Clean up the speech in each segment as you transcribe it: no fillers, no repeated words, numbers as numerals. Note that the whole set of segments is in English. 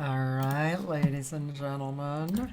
All right, ladies and gentlemen.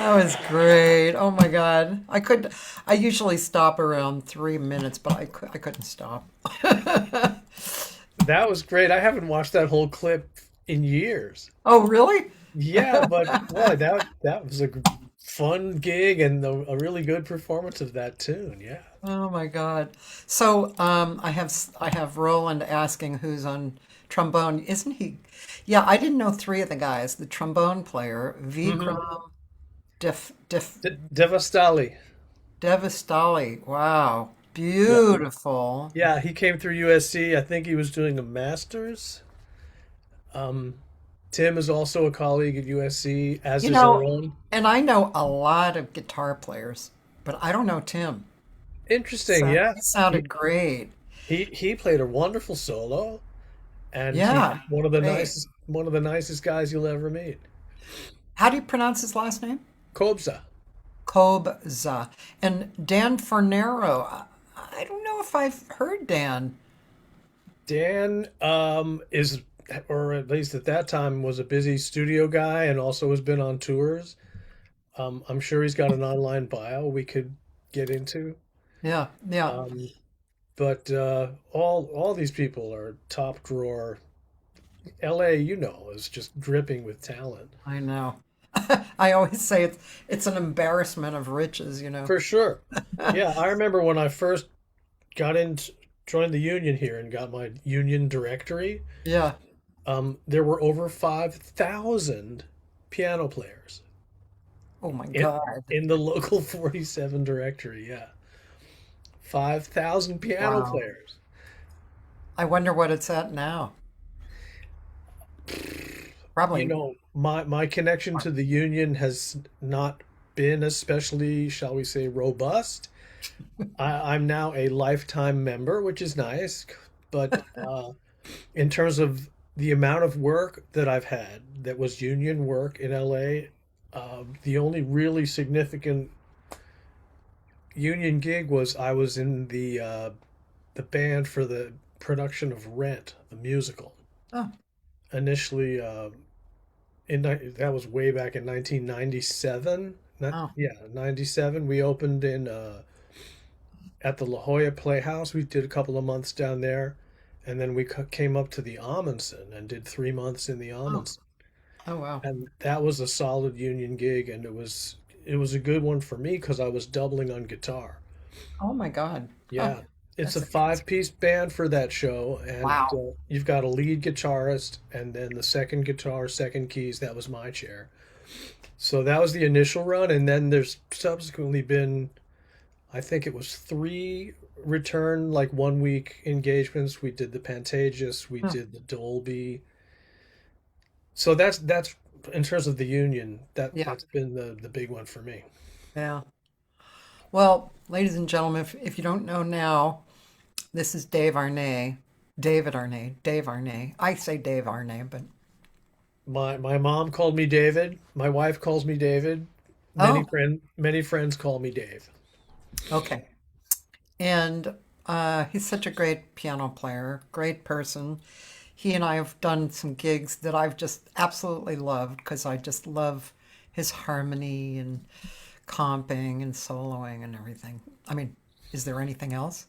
That was great. Oh my God. I usually stop around 3 minutes, but I couldn't stop. That was great. I haven't watched that whole clip in years. Oh, really? Yeah, but boy, that was a fun gig and a really good performance of that tune. Yeah. Oh my God. So, I have Roland asking who's on trombone. Isn't he? Yeah, I didn't know three of the guys. The trombone player, Hmm. Vikram Def Devastali. Devastali. Wow. Yeah. Beautiful. Yeah, he came through USC. I think he was doing a master's. Um, Tim is also a colleague at USC, as You is know, Aaron. and I know a lot of guitar players, but I don't know Tim. Interesting, So yeah. he He sounded great. he played a wonderful solo, and he's Yeah, great. one of the nicest guys you'll ever meet. How do you pronounce his last name? Kobza. Kobza. And Dan Fornero. I don't know if I've heard Dan. Dan is, or at least at that time, was a busy studio guy and also has been on tours. I'm sure he's got an online bio we could get into. Yeah, yeah, Um, but all these people are top drawer. LA, is just dripping with talent. I know. I always say it's an embarrassment of riches, you know. For sure. Yeah, I remember when I first got in, joined the union here and got my union directory. Yeah. There were over 5,000 piano players Oh my in God. in the local 47 directory. Yeah, 5,000 piano Wow. players. I wonder what it's at now. You Probably. know, my connection to the union has not been especially, shall we say, robust. I'm now a lifetime member, which is nice, but in terms of the amount of work that I've had that was union work in LA, the only really significant union gig was I was in the band for the production of Rent, the musical. Oh, Initially, that was way back in 1997. Not oh, Yeah, 97. We opened in at the La Jolla Playhouse. We did a couple of months down there, and then we came up to the Amundsen and did 3 months in the oh, Amundsen. oh, wow. And that was a solid union gig, and it was a good one for me because I was doubling on guitar. Oh my God. Huh. Yeah, it's a That's five-piece band for that show, and wow. you've got a lead guitarist, and then the second guitar, second keys. That was my chair. So that was the initial run, and then there's subsequently been, I think it was three return like 1 week engagements. We did the Pantages, we Huh. did the Dolby. So that's in terms of the union, Yeah, that's been the big one for me. yeah. Well, ladies and gentlemen, if you don't know now, this is Dave Arnay, David Arnay, Dave Arnay. I say Dave Arnay, but My mom called me David. My wife calls me David. oh, Many friends call me Dave. okay. And he's such a great piano player, great person. He and I have done some gigs that I've just absolutely loved because I just love his harmony and comping and soloing and everything. I mean, is there anything else?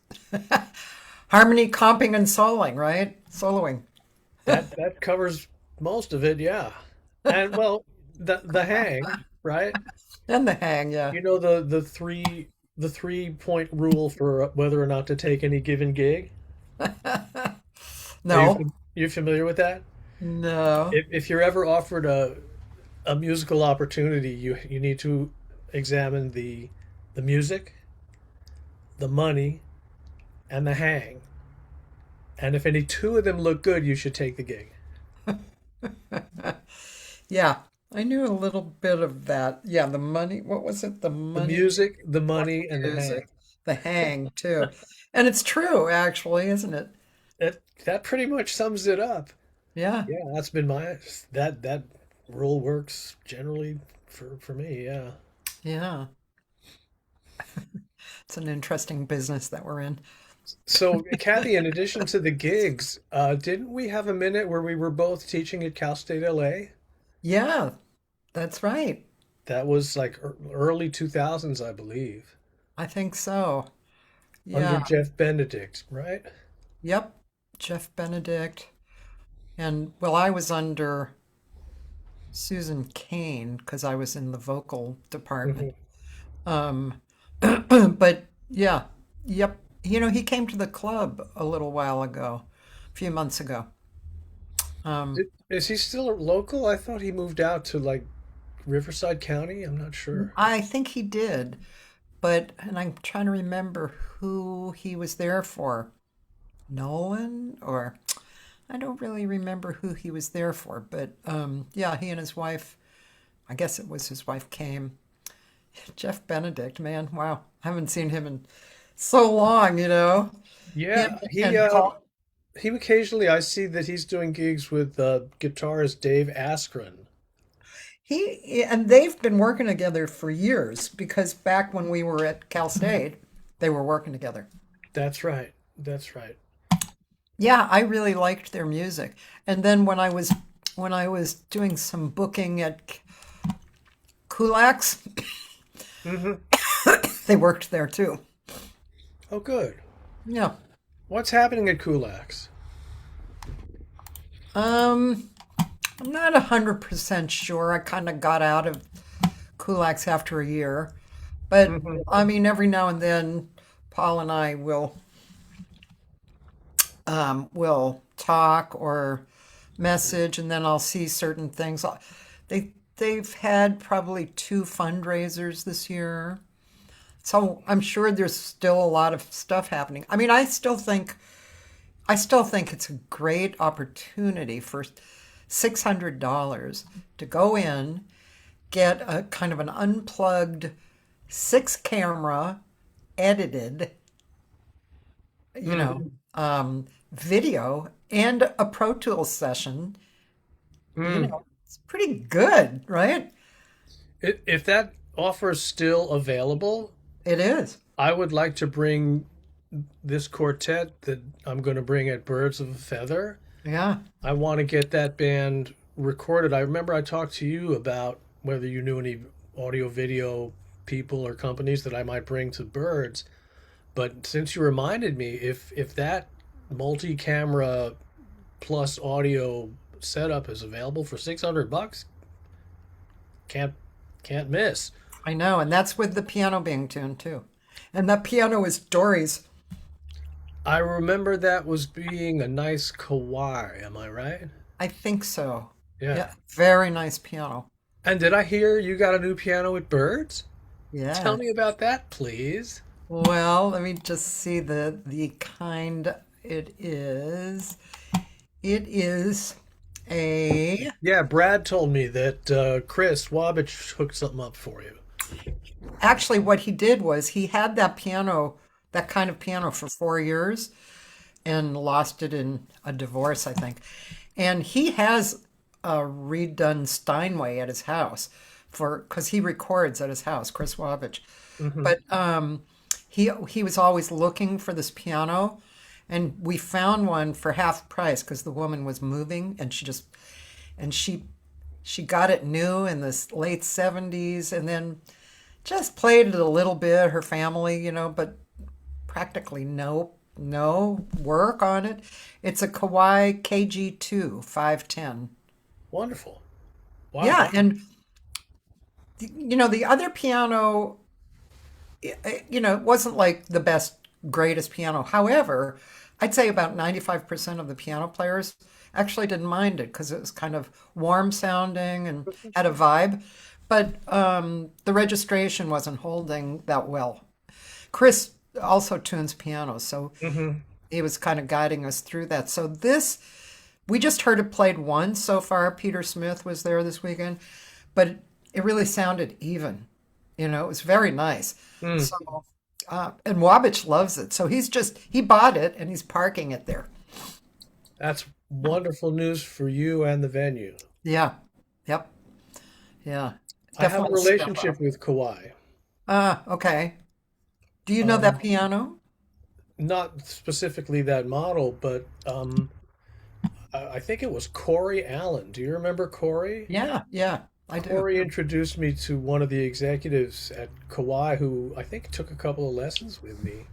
Harmony, comping, and soloing, right? Soloing. That covers most of it, yeah. And well, the hang, right? And the hang, yeah. You know the 3 point rule for whether or not to take any given gig. Are No, you familiar with that? no. If you're ever offered a musical opportunity, you need to examine the music, the money, and the hang. And if any two of them look good, you should take the gig. Yeah, I knew a little bit of that. Yeah, the money. What was it? The The money, music, the money, and the hang. music, the hang too. And it's true, actually, isn't it? That pretty much sums it up. Yeah, Yeah, that's been my that rule works generally for me. Yeah. yeah. It's an interesting business that we're in. So, Kathy, in addition to the gigs, didn't we have a minute where we were both teaching at Cal State LA? Yeah, that's right. That was like early 2000s, I believe, I think so. under Yeah. Jeff Benedict, right? Yep. Jeff Benedict. And well, I was under Susan Kane because I was in the vocal department. Hmm. Um, but yeah, yep. He came to the club a little while ago, a few months ago. Um, Is he still local? I thought he moved out to like Riverside County. I'm not sure. I think he did, and I'm trying to remember who he was there for. Nolan, or I don't really remember who he was there for, but yeah, he and his wife, I guess it was his wife, came. Jeff Benedict, man, wow, I haven't seen him in so long. Him Yeah, and Paul. he occasionally I see that he's doing gigs with guitarist Dave Askren. And they've been working together for years because back when we were at Cal State, they were working together. That's right. That's right. Yeah, I really liked their music. And then when I was doing some booking at Kulak's, Hmm. they worked there too. Oh, good. Yeah. What's happening at Kulak's? Um, I'm not 100% sure. I kind of got out of Kulak's after a year. But Hmm. I mean, every now and then, Paul and I will talk or message, and then I'll see certain things. They've had probably two fundraisers this year, so I'm sure there's still a lot of stuff happening. I mean, I still think it's a great opportunity for $600 to go in, get a kind of an unplugged six camera edited, you know, Mm. video and a Pro Tools session. Mm. It's pretty good, right? If that offer is still available, It is. I would like to bring this quartet that I'm going to bring at Birds of a Feather. Yeah. I want to get that band recorded. I remember I talked to you about whether you knew any audio video people or companies that I might bring to Birds. But since you reminded me, if that multi-camera plus audio setup is available for $600, can't can't miss. I know, and that's with the piano being tuned too. And that piano is Dory's. I remember that was being a nice Kawai, am I right? I think so. Yeah. Yeah, very nice piano. And did I hear you got a new piano at Birds? Tell Yeah. me about that, please. Well, let me just see the kind it is. It is a Yeah, Brad told me that Chris Wabich hooked something up for you. actually what he did was he had that piano, that kind of piano for 4 years and lost it in a divorce, I think. And he has a redone Steinway at his house for because he records at his house, Chris Wavich. Hmm. But he was always looking for this piano, and we found one for half price because the woman was moving, and she got it new in the late 70s, and then just played it a little bit, her family, but practically no work on it. It's a Kawai KG2 510. Wonderful. Yeah, Wow. and the other piano, it wasn't like the best, greatest piano. However, I'd say about 95% of the piano players actually didn't mind it because it was kind of warm sounding and had a vibe. But the registration wasn't holding that well. Chris also tunes pianos, so Hmm. he was kind of guiding us through that. So we just heard it played once so far. Peter Smith was there this weekend, but it really sounded even. It was very nice. Mm. So, and Wabich loves it. So he bought it and he's parking it there. That's wonderful news for you and the venue. Yeah. Yep. Yeah. I have a Definitely a step relationship up. with Kawai. Okay. Do you know that Um, piano? Not specifically that model, but I think it was Corey Allen. Do you remember Corey? Yeah. Yeah. I do. Corey introduced me to one of the executives at Kauai who I think took a couple of lessons with me.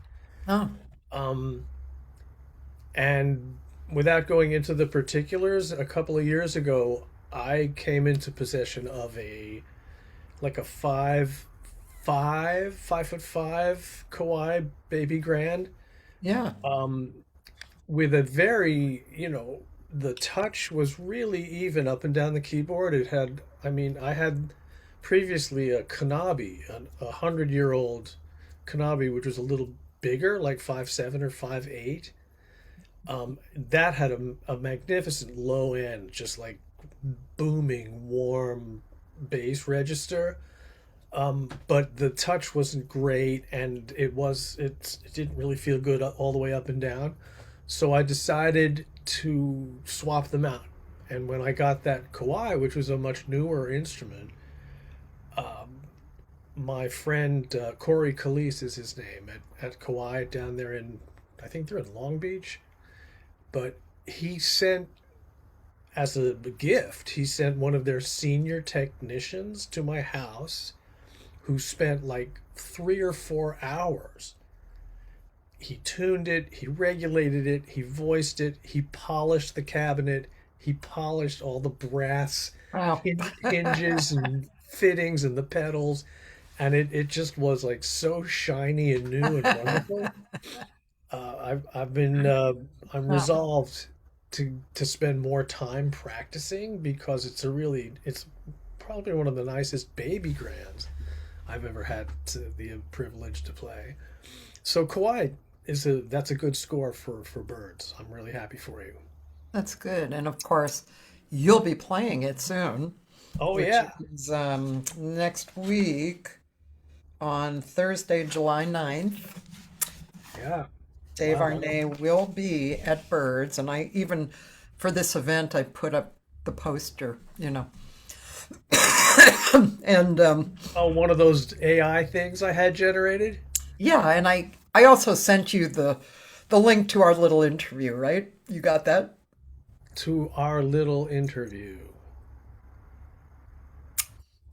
Oh, Um, and without going into the particulars, a couple of years ago, I came into possession of a like a 5'5" Kauai baby grand. yeah. Um, with a very, the touch was really even up and down the keyboard. It had, I mean, I had previously a Kanabi, a 100-year-old Kanabi, which was a little bigger, like 5'7" or 5'8". That had a magnificent low end, just like booming, warm bass register. But the touch wasn't great, and it didn't really feel good all the way up and down. So I decided to swap them out. And when I got that Kauai, which was a much newer instrument, my friend Corey Calise is his name at Kauai down there I think they're in Long Beach. But he sent, as a gift, he sent one of their senior technicians to my house who spent like 3 or 4 hours. He tuned it, he regulated it, he voiced it, he polished the cabinet, he polished all the brass Wow. hinges and fittings and the pedals, and it just was like so shiny and new and wonderful. I'm Wow. resolved to spend more time practicing because it's probably one of the nicest baby grands I've ever had the privilege to play. So Kauai that's a good score for birds. I'm really happy for you. That's good. And of course, you'll be playing it soon, Oh which yeah, is next week on Thursday, July 9th. yeah. Dave Wow. Arnay will be at Birds. And I even, for this event, I put up the poster. And Oh, one of those AI things I had generated yeah, and I also sent you the link to our little interview, right? You got that? to our little interview.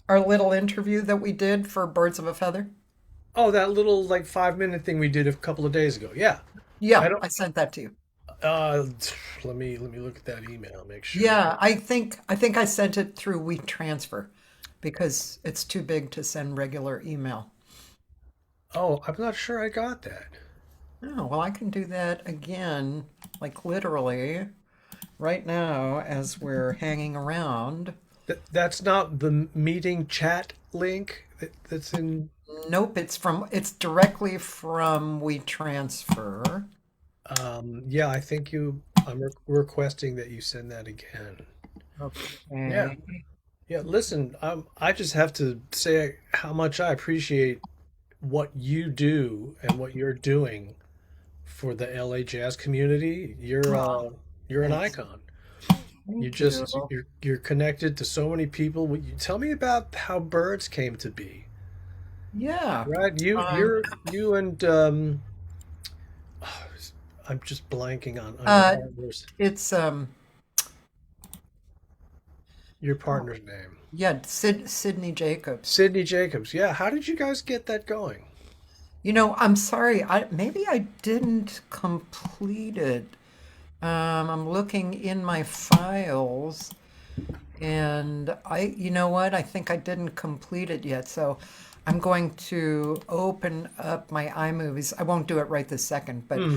Our little interview that we did for Birds of a Feather? Oh, that little like 5 minute thing we did a couple of days ago. Yeah. I Yeah, don't I sent that to you. uh let me look at that email, make sure. Yeah, I think I sent it through WeTransfer because it's too big to send regular email. Oh, I'm not sure I got that. Oh, well, I can do that again, like literally right now as we're hanging around. That's not the meeting chat link that's in. Nope, it's directly from WeTransfer. Yeah, I think I'm requesting that you send that again. Yeah. Okay. Yeah, listen, I just have to say how much I appreciate what you do and what you're doing for the LA jazz community. Oh, You're an thanks. icon. Thank you. You're connected to so many people. You tell me about how birds came to be. Yeah. Right? Um, You and I'm just blanking on your uh, partner's it's oh, name. yeah, Sydney Jacobs. Sydney Jacobs. Yeah, how did you guys get that going? I'm sorry. Maybe I didn't complete it. I'm looking in my files, and you know what? I think I didn't complete it yet. So I'm going to open up my iMovies. I won't do it right this second, but Hmm.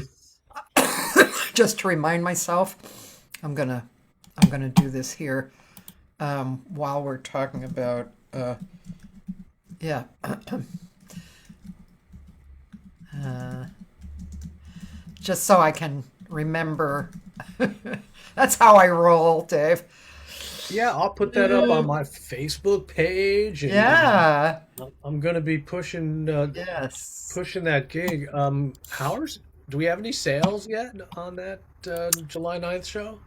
just to remind myself, I'm gonna I'm gonna do this here while we're talking about yeah. Uh, just so I can remember. That's how I roll, Dave. Yeah, I'll put that up on my Facebook page, and Yeah. I'm gonna be Yes. pushing that gig. Howard, do we have any sales yet on that July 9th show?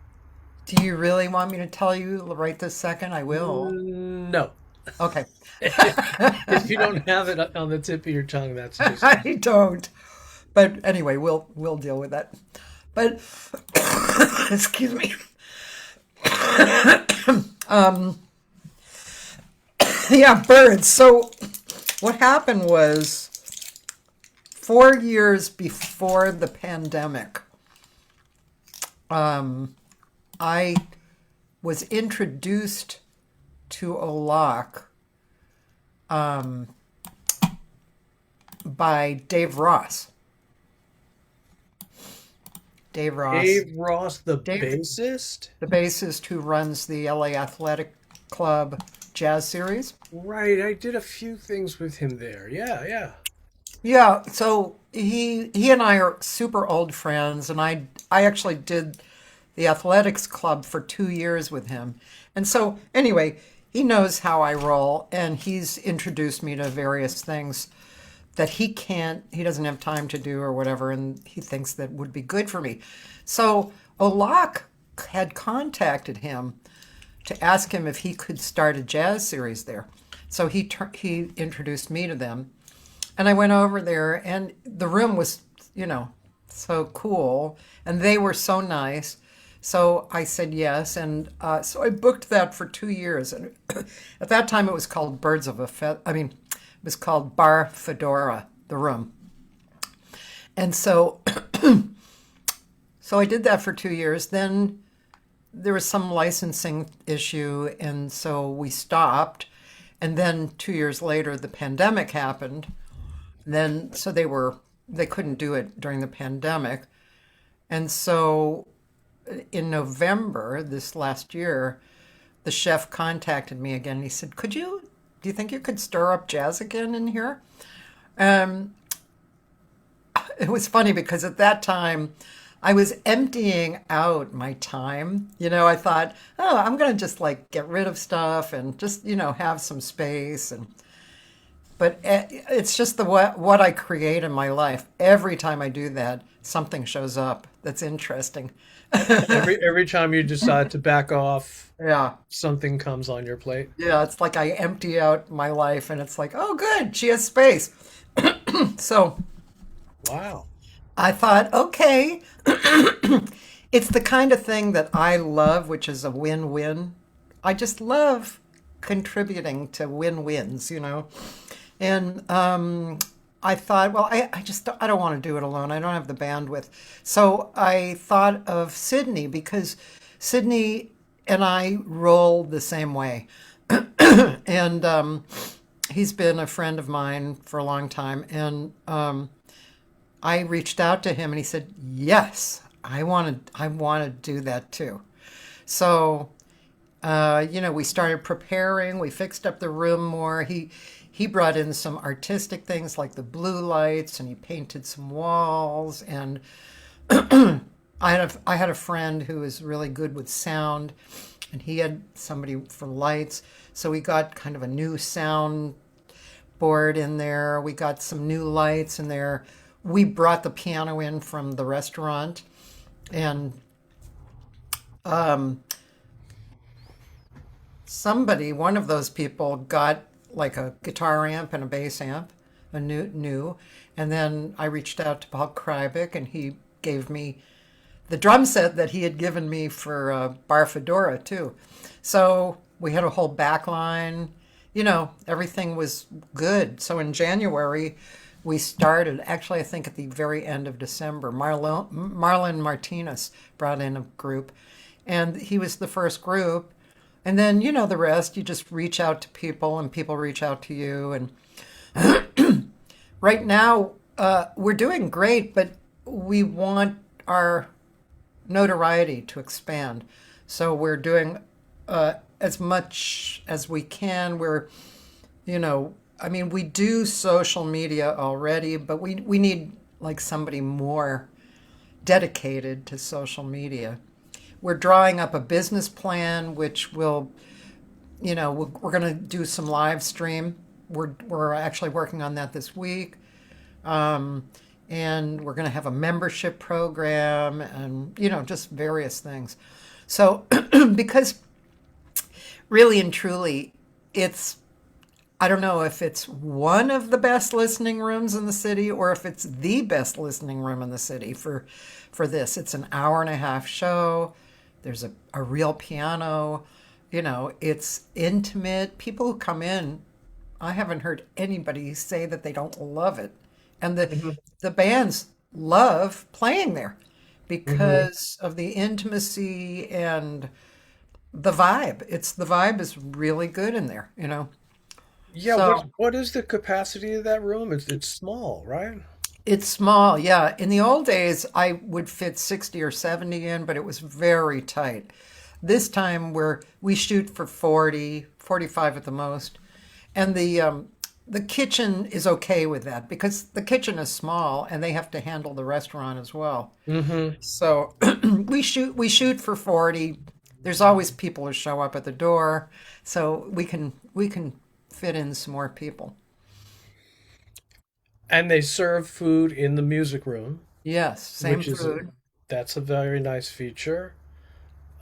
Do you really want me to tell you right this second? I will. No. Okay. If you don't have it on the tip of your tongue, that's just fine. I don't. But anyway, we'll deal with that. But excuse me. Um, Yeah, birds. So what happened was 4 years before the pandemic, I was introduced to Olak by Dave Ross. Dave Ross. Dave Ross, the Dave, bassist? the bassist who runs the LA Athletic Club Jazz Series. Right, I did a few things with him there. Yeah, yeah. Yeah, so he and I are super old friends, and I actually did the athletics club for 2 years with him. And so anyway, he knows how I roll, and he's introduced me to various things that he doesn't have time to do or whatever, and he thinks that would be good for me. So Olak had contacted him to ask him if he could start a jazz series there. So he introduced me to them, and I went over there, and the room was, so cool, and they were so nice. So I said yes, and so I booked that for 2 years. And at that time, it was called Birds of a Feather. I mean, it was called Bar Fedora, the room. And so, so I did that for 2 years. Then there was some licensing issue, and so we stopped. And then 2 years later, the pandemic happened. Then so they couldn't do it during the pandemic, and so in November this last year, the chef contacted me again. And he said, do you think you could stir up jazz again in here? Um, it was funny because at that time I was emptying out my time. I thought, oh, I'm going to just like get rid of stuff and just, have some space. But it's just what I create in my life. Every time I do that, something shows up that's interesting. Every time you decide to back off, Yeah. something comes on your plate. Yeah, it's like I empty out my life and it's like, oh, good, she has space. So Wow. I thought, okay, it's the kind of thing that I love, which is a win-win. I just love contributing to win-wins. And I thought, well, I don't want to do it alone. I don't have the bandwidth. So I thought of Sydney because Sydney and I roll the same way. And he's been a friend of mine for a long time. And I reached out to him and he said, yes, I want to do that too. So, we started preparing. We fixed up the room more. He brought in some artistic things like the blue lights, and he painted some walls. And I had a friend who was really good with sound, and he had somebody for lights. So we got kind of a new sound board in there. We got some new lights in there. We brought the piano in from the restaurant, and one of those people got like a guitar amp and a bass amp, a new. And then I reached out to Paul Krybik, and he gave me the drum set that he had given me for Bar Fedora too. So we had a whole back line, everything was good. So in January, we started, actually, I think at the very end of December, Marlon Martinez brought in a group, and he was the first group. And then, the rest, you just reach out to people and people reach out to you. And right now, we're doing great, but we want our notoriety to expand. So we're doing as much as we can. We do social media already, but we need like somebody more dedicated to social media. We're drawing up a business plan, which will, we're going to do some live stream. We're actually working on that this week. And we're going to have a membership program and, just various things. So, because really and truly, I don't know if it's one of the best listening rooms in the city or if it's the best listening room in the city for this. It's an hour and a half show. There's a real piano. It's intimate. People who come in, I haven't heard anybody say that they don't love it. And Hmm. the bands love playing there Hmm. because of the intimacy and the vibe. The vibe is really good in there. Yeah, So what is the capacity of that room? It's small, right? it's small, yeah. In the old days, I would fit 60 or 70 in, but it was very tight. This time we shoot for 40, 45 at the most. And the kitchen is okay with that because the kitchen is small and they have to handle the restaurant as well. Hmm. So we shoot for 40. There's always people who show up at the door, so we can fit in some more people. And they serve food in the music room, Yes, same which is food. that's a very nice feature.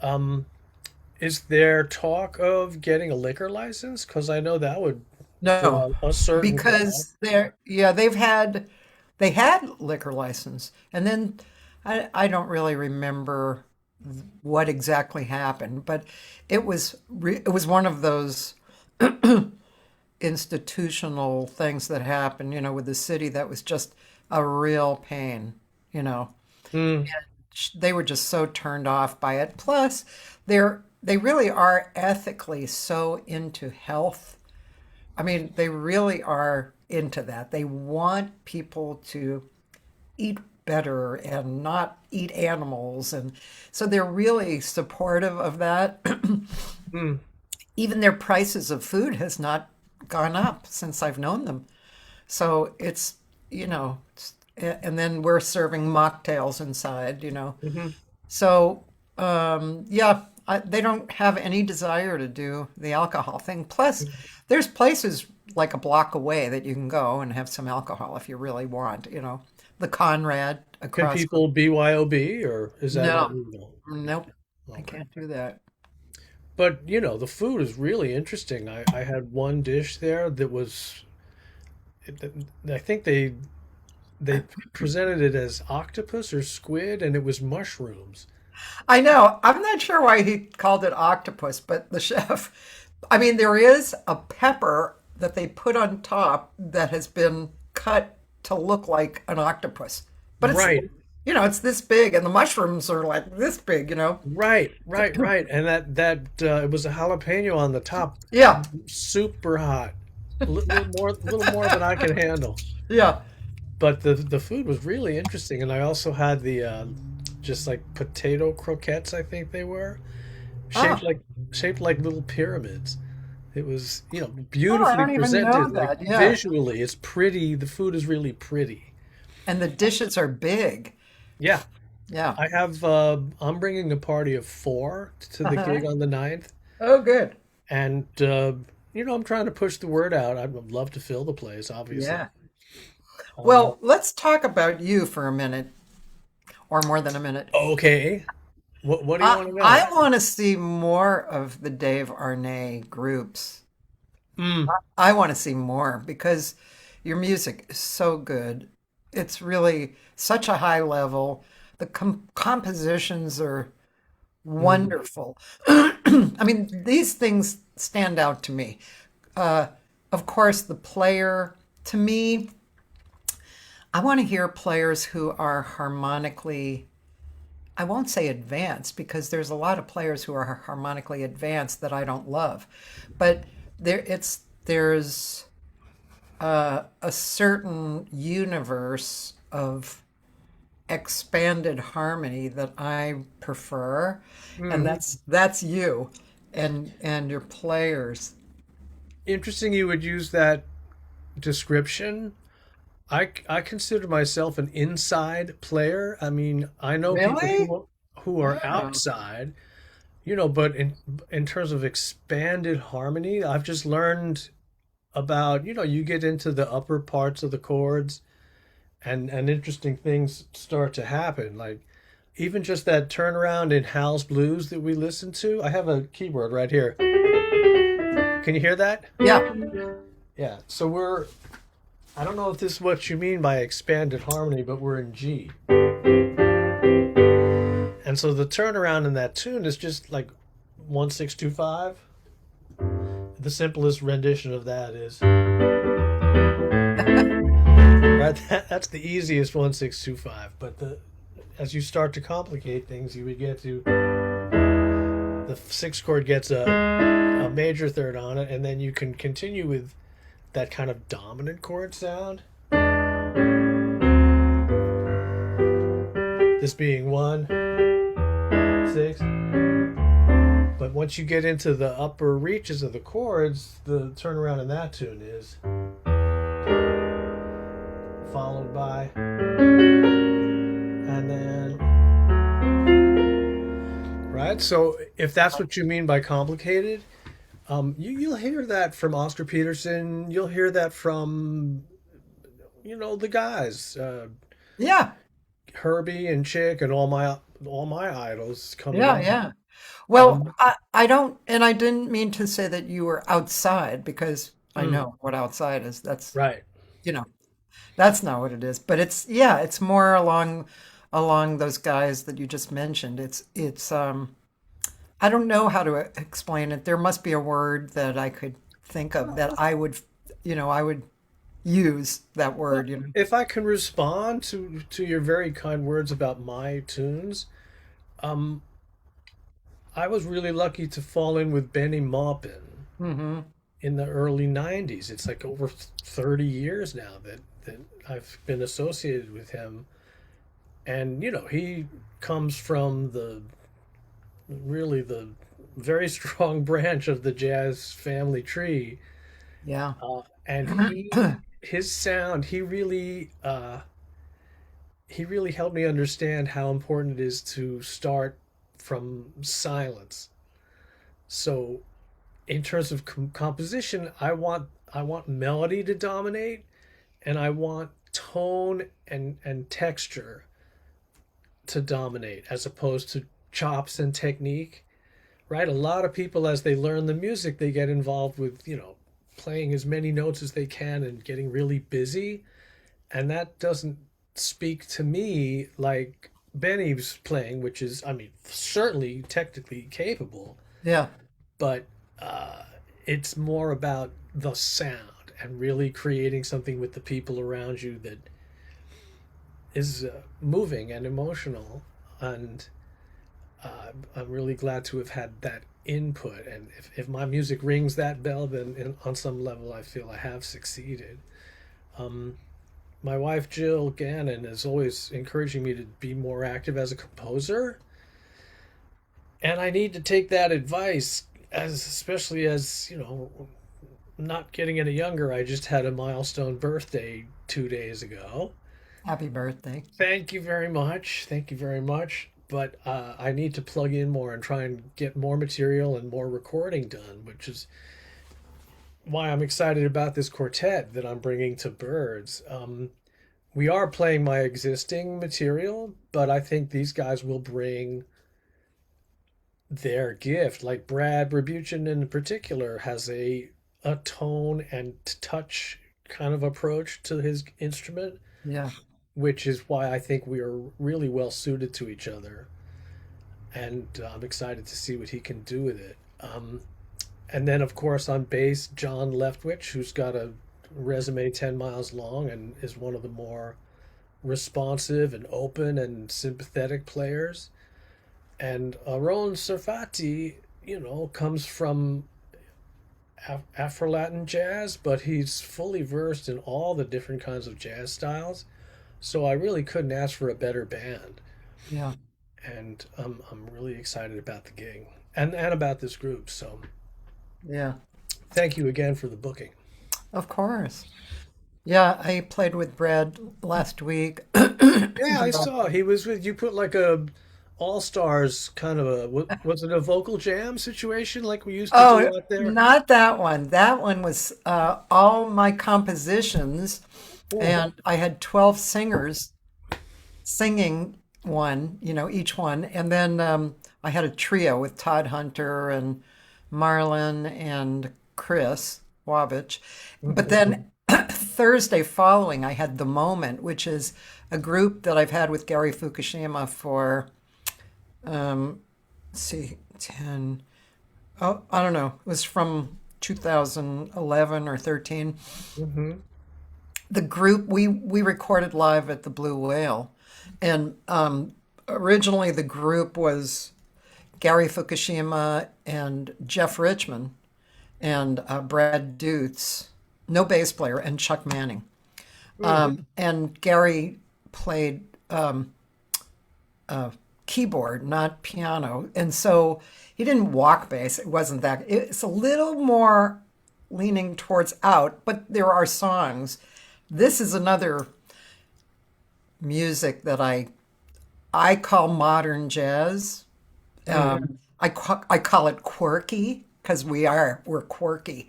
Um, is there talk of getting a liquor license? Because I know that would No, draw a certain crowd. because yeah, they had liquor license, and then I don't really remember what exactly happened, but it was one of those institutional things that happened, with the city that was just a real pain, you know. Mm, They were just so turned off by it. Plus, they really are ethically so into health. I mean, they really are into that. They want people to eat better and not eat animals. And so they're really supportive of that. mm. Even their prices of food has not gone up since I've known them. So and then we're serving mocktails inside. Hmm. So, yeah, they don't have any desire to do the alcohol thing. Plus, there's places like a block away that you can go and have some alcohol if you really want. The Conrad Can across people from. BYOB or is that not No, legal? nope, I Okay. can't do that. But the food is really interesting. I had one dish there that was, I think they presented it as octopus or squid, and it was mushrooms. I know. I'm not sure why he called it octopus, but the chef, I mean, there is a pepper that they put on top that has been cut to look like an octopus. But Right, it's this big, and the mushrooms are like this big. right. And that it was a jalapeno on the top, Yeah, super hot, little more than I can handle. yeah. But the food was really interesting, and I also had the just like potato croquettes, I think they were, shaped Ah, like shaped like little pyramids. It was, oh, I beautifully don't even know presented. Like that. Yeah. visually, it's pretty. The food is really pretty. And the dishes are big. Yeah, Yeah. I have. I'm bringing a party of four to the Uh-huh. gig on the 9th, Oh, good. and I'm trying to push the word out. I'd love to fill the place, obviously. Yeah. Uh, Well, let's talk about you for a minute or more than a minute. okay, what do you I want to I know? want to see more of the Dave Arnay groups. Mm, I want to see more because your music is so good. It's really such a high level. The compositions are mm. wonderful. I mean, these things stand out to me. Uh, of course, the player, to me, I want to hear players who are harmonically, I won't say advanced because there's a lot of players who are harmonically advanced that I don't love. But there's a certain universe of expanded harmony that I prefer, and Mm. that's you and your players. Interesting you would use that description. I consider myself an inside player. I mean, I know people Really? who are Oh. outside, but in terms of expanded harmony, I've just learned about, you get into the upper parts of the chords and interesting things start to happen. Like even just that turnaround in Hal's Blues that we listened to. I have a keyboard right here. Can you hear that? Yeah. Yeah. So I don't know if this is what you mean by expanded harmony, but we're in G. And so the turnaround in that tune is just like 1625. The simplest rendition of that is right. That's the easiest 1625. But as you start to complicate things, you would get to the sixth chord gets a major third on it, and then you can continue with that kind of dominant chord sound. This being 1, 6. But once you get into the upper reaches of the chords, the turnaround in that tune is followed by, and then, right? So if that's what you mean by complicated, you'll hear that from Oscar Peterson. You'll hear that from, the guys, Yeah, Herbie and Chick, and all my idols coming yeah, up. yeah. Well, Um, I don't, and I didn't mean to say that you were outside because I mm, know what outside is. right. You know, that's not what it is. But it's, yeah, it's more along those guys that you just mentioned. It's I don't know how to explain it. There must be a word that I could think of that I would use that Well, word. if I can respond to your very kind words about my tunes, um, I was really lucky to fall in with Bennie Maupin Hmm. in the early 90s. It's like over 30 years now that I've been associated with him. And, he comes from the very strong branch of the jazz family tree. Yeah. And his sound, he really helped me understand how important it is to start from silence. So in terms of composition, I want melody to dominate, and I want tone and texture to dominate as opposed to chops and technique, right? A lot of people, as they learn the music, they get involved with, playing as many notes as they can and getting really busy. And that doesn't speak to me like Benny's playing, which is, I mean, certainly technically capable, Yeah. but it's more about the sound and really creating something with the people around you that is moving and emotional. And I'm really glad to have had that input. And if my music rings that bell, then on some level I feel I have succeeded. Um, my wife Jill Gannon is always encouraging me to be more active as a composer, and I need to take that advice, especially as not getting any younger. I just had a milestone birthday 2 days ago. Happy birthday. Thank you very much. Thank you very much. But I need to plug in more and try and get more material and more recording done, which is why I'm excited about this quartet that I'm bringing to Birds. We are playing my existing material, but I think these guys will bring their gift. Like Brad Rebuchin in particular has a tone and touch kind of approach to his instrument, Yeah. which is why I think we are really well suited to each other. And I'm excited to see what he can do with it. And then, of course, on bass, John Leftwich, who's got a resume 10 miles long and is one of the more responsive and open and sympathetic players. And Aaron Sarfati, comes from Afro-Latin jazz, but he's fully versed in all the different kinds of jazz styles. So I really couldn't ask for a better band. Yeah. And I'm really excited about the gig and about this group. So Yeah. thank you again for the booking. Of course. Yeah, I played with Brad last week. Yeah, I saw he was with you. Put like a all stars kind of a was it a vocal jam situation like we used to do Oh, out there? not that one. That one was all my compositions, Oh, and I had 12 singers singing one, each one. And then I had a trio with Todd Hunter and Marlon and Chris Wabich. But then Thursday following, I had The Moment, which is a group that I've had with Gary Fukushima for, let's see, 10, Oh, I don't know. It was from 2011 or 13. Hmm. The group we recorded live at the Blue Whale, and originally the group was Gary Fukushima and Jeff Richmond and Brad Dutz, no bass player, and Chuck Manning. And Gary played keyboard, not piano. And so he didn't walk bass. It wasn't that. It's a little more leaning towards out, but there are songs. This is another music that I call modern jazz. I call it quirky because we're quirky.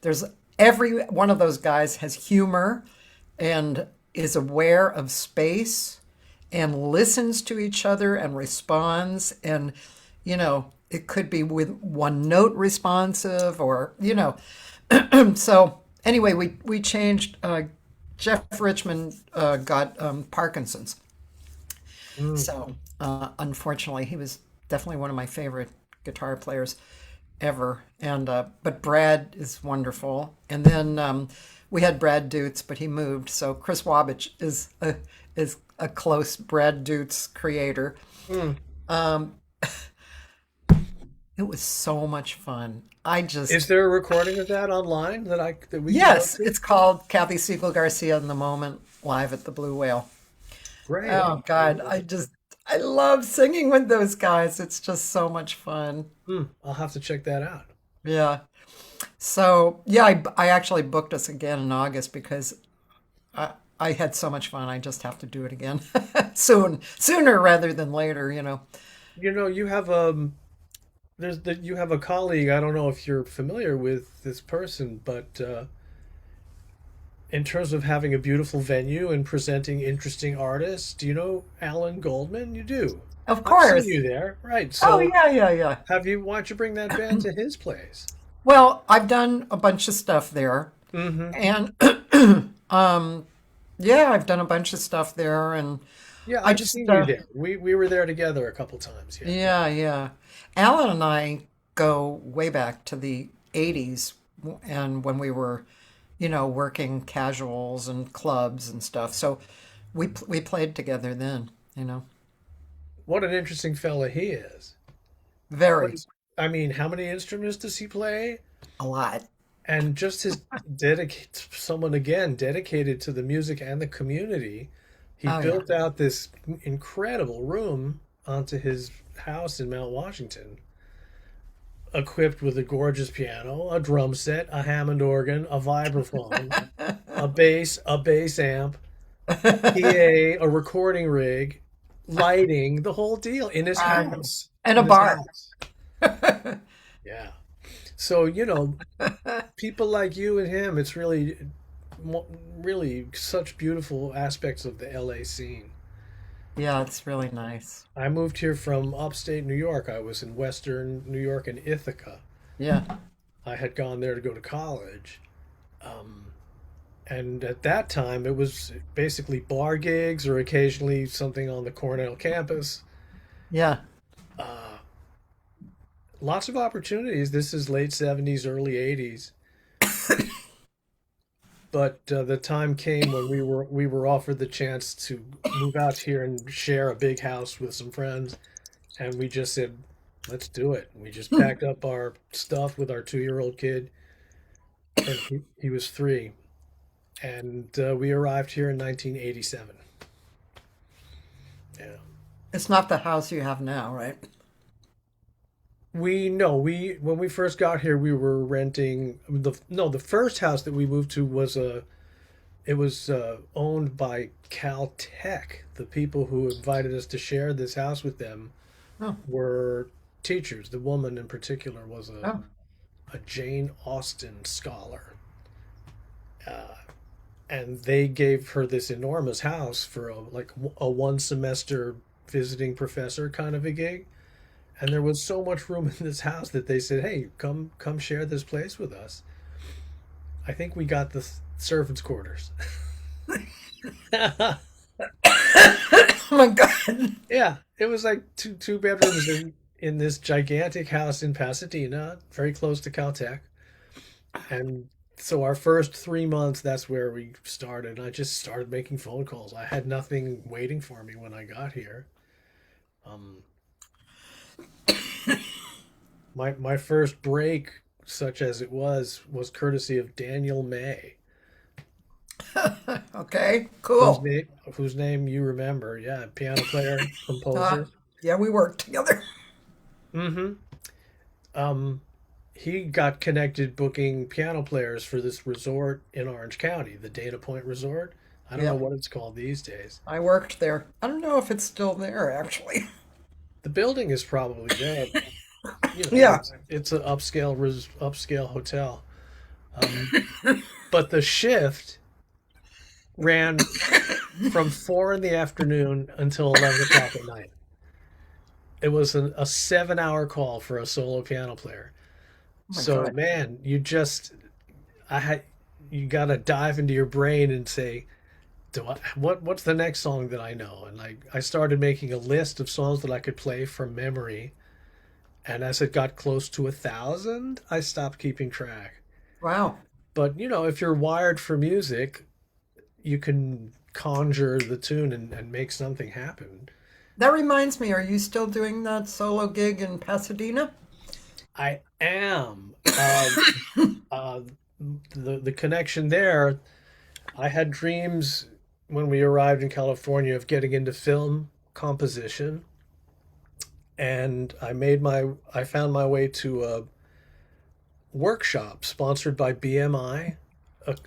There's every one of those guys has humor and is aware of space and listens to each other and responds. And, it could be with one note responsive or. So anyway, we changed. Jeff Richmond got Parkinson's. So unfortunately, he was definitely one of my favorite guitar players ever. And but Brad is wonderful. And then we had Brad Dutz, but he moved. So Chris Wabich is a close Brad Dutz creator. Mm. It was so much fun. I Is just there a recording of that online that we can go Yes, to? it's called Cathy Segal-Garcia in the Moment live at the Blue Whale. Great. Oh God, I love singing with those guys. It's just so much fun. I'll have to check that out. Yeah. So yeah, I actually booked us again in August because I had so much fun. I just have to do it again sooner rather than later. You have you have a colleague. I don't know if you're familiar with this person, but in terms of having a beautiful venue and presenting interesting artists, do you know Alan Goldman? You do. Of I've seen course. you there, right? Oh So yeah, yeah, yeah. why don't you bring that band to his place? Well, I've done a bunch of stuff there, Hmm. and yeah, I've done a bunch of stuff there, and Yeah, I I've just seen you there. We were there together a couple times. Yeah. yeah, yeah. Alan and I go way back to the 80s and when we were, working casuals and clubs and stuff. So we played together then. What an interesting fella he is. What Very is, I mean, how many instruments does he play? a lot. And just his someone again dedicated to the music and the community. He Oh yeah. built out this incredible room onto his house in Mount Washington, equipped with a gorgeous piano, a drum set, a Hammond organ, a vibraphone, a bass amp, a PA, a recording rig, lighting, the whole deal in his Um, house. and a In his bar. house. Yeah. So, people like you and him, it's really such beautiful aspects of the LA scene. Yeah, it's really nice. I moved here from upstate New York. I was in western New York in Ithaca. Yeah. I had gone there to go to college. Um, and at that time, it was basically bar gigs or occasionally something on the Cornell campus. Yeah. Uh, Lots of opportunities. This is late 70s, early 80s. But the time came when we were offered the chance to move out here and share a big house with some friends, and we just said, "Let's do it." We just packed up our stuff with our 2-year-old kid, and he was 3, and we arrived here in 1987. Yeah. It's not the house you have now, right? We no, we when we first got here, we were renting the first house that we moved to was owned by Caltech. The people who invited us to share this house with them Oh, were teachers. The woman in particular was oh, a Jane Austen scholar, uh, and they gave her this enormous house for a 1 semester visiting professor kind of a gig. And there was so much room in this house that they said, "Hey, come share this place with us." I think we got the servants' quarters. oh my God. Yeah, it was like two bedrooms in this gigantic house in Pasadena, very close to Caltech. And so our first 3 months, that's where we started. I just started making phone calls. I had nothing waiting for me when I got here. Um, my first break, such as it was courtesy of Daniel May, Okay, whose cool. name whose name you remember. Yeah, piano player, Uh, composer. yeah, we worked together. Mm-hmm. Um, he got connected booking piano players for this resort in Orange County, the Dana Point Resort. I don't know Yeah, what it's called these days. I worked there. I don't know if it's still there, actually. The building is probably there. You know, Yeah. it's an upscale hotel. Um, but the shift ran from 4 in the afternoon until 11 o'clock at night. It was a 7 hour call for a solo piano player. Oh my So God. man, I had you got to dive into your brain and say, what's the next song that I know? And I started making a list of songs that I could play from memory. And as it got close to 1,000, I stopped keeping track. Wow. But if you're wired for music, you can conjure the tune and make something happen. That reminds me, are you still doing that solo gig in Pasadena? I am. Uh, the connection there. I had dreams when we arrived in California of getting into film composition, and I found my way to a workshop sponsored by BMI,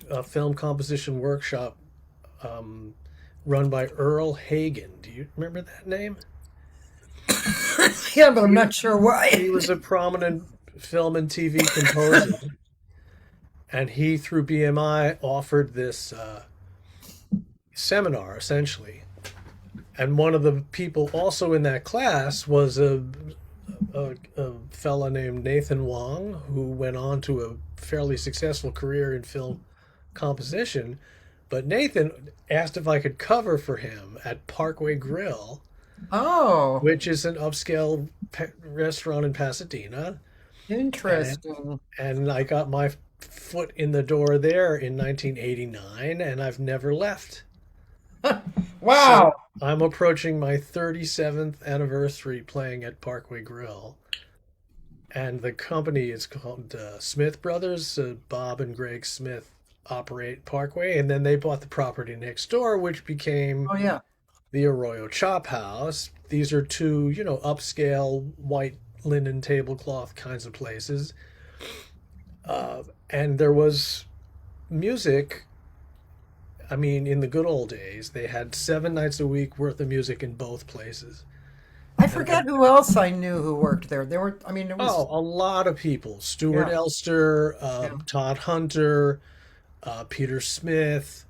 a film composition workshop um, run by Earl Hagen. Do you remember that name? Yeah, but I'm He, not sure he why. was a prominent film and TV composer, and he, through BMI, offered this seminar essentially. And one of the people also in that class was a fella named Nathan Wong, who went on to a fairly successful career in film composition. But Nathan asked if I could cover for him at Parkway Grill, Oh, which is an upscale restaurant in Pasadena. And, interesting. and I got my foot in the door there in 1989, and I've never left. So Wow. I'm approaching my 37th anniversary playing at Parkway Grill. And the company is called Smith Brothers. Bob and Greg Smith operate Parkway, and then they bought the property next door, which became Oh, yeah. the Arroyo Chop House. These are two, upscale white linen tablecloth kinds of places. And there was music. I mean, in the good old days, they had 7 nights a week worth of music in both places. I And I forget who else I knew who worked there. There were, I mean, it was, Oh, a lot of people. Stuart yeah, Elster, yeah. Todd Hunter, Peter Smith.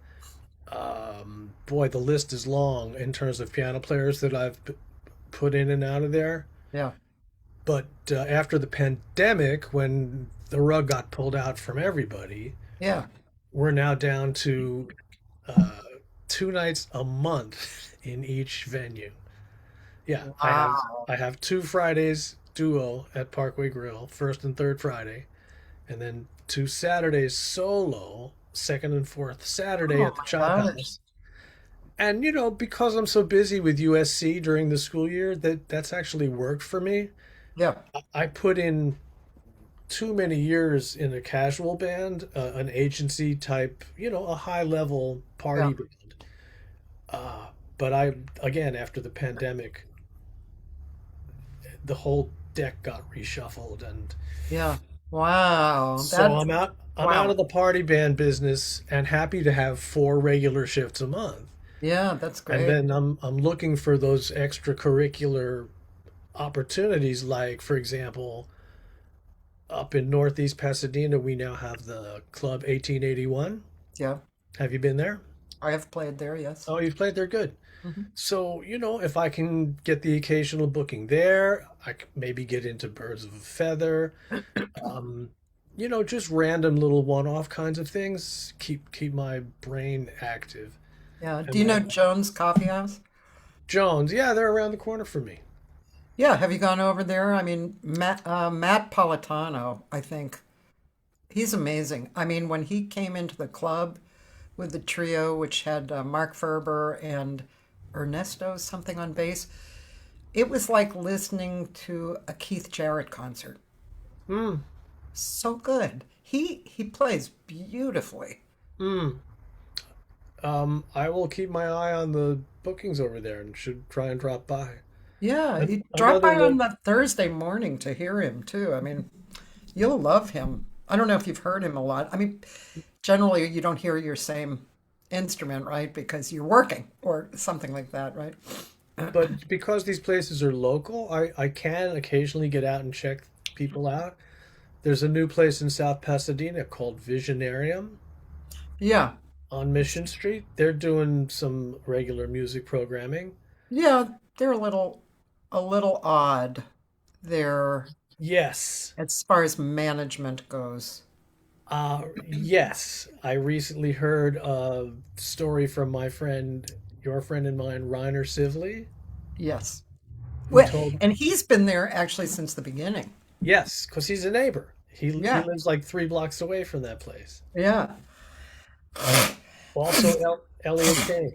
Boy, the list is long in terms of piano players that I've put in and out of there. Yeah. But after the pandemic, when the rug got pulled out from everybody, Yeah. we're now down to uh, 2 nights a month in each venue. Yeah, Wow. I have 2 Fridays duo at Parkway Grill, first and third Friday, and then 2 Saturdays solo, second and fourth Saturday Oh at the my Chop gosh. House. And because I'm so busy with USC during the school year, that's actually worked for me. Yeah. I put in too many years in a casual band, an agency type, a high level Yeah. party band. But again, after the pandemic, the whole deck got reshuffled, and Yeah. Wow. so That's, I'm out wow. of the party band business and happy to have 4 regular shifts a month. Yeah, that's And great. then I'm looking for those extracurricular opportunities, like for example, up in Northeast Pasadena, we now have the Club 1881. Yeah. Have you been there? I have played there, yes. Oh, you've played there, good. Hmm. So, if I can get the occasional booking there, I could maybe get into Birds of a Feather. Um, just random little one-off kinds of things. Keep my brain active. Yeah. Do And you know then Jones Coffee House? Jones, yeah, they're around the corner from me. Yeah, have you gone over there? I mean, Matt Politano, I think he's amazing. I mean, when he came into the club with the trio, which had Mark Ferber and Ernesto something on bass, it was like listening to a Keith Jarrett concert. Hmm. So good. He plays beautifully. Hmm. I will keep my eye on the bookings over there and should try and drop by. Yeah, you drop Another by on look. that Thursday morning to hear him too. I mean, you'll love him. I don't know if you've heard him a lot. I mean, generally you don't hear your same instrument, right? Because you're working or something like that, right? But because these places are local, I can occasionally get out and check people out. There's a new place in South Pasadena called Visionarium Yeah. on Mission Street. They're doing some regular music programming. Yeah, they're a little odd there Yes. as far as management goes. Yes. I recently heard a story from my friend, your friend and mine, Reiner Sivley, Yes. who Well, told, and he's been there actually since the beginning. yes, because he's a neighbor. He Yeah. lives like 3 blocks away from that place. Yeah. Also, Elliot Kane,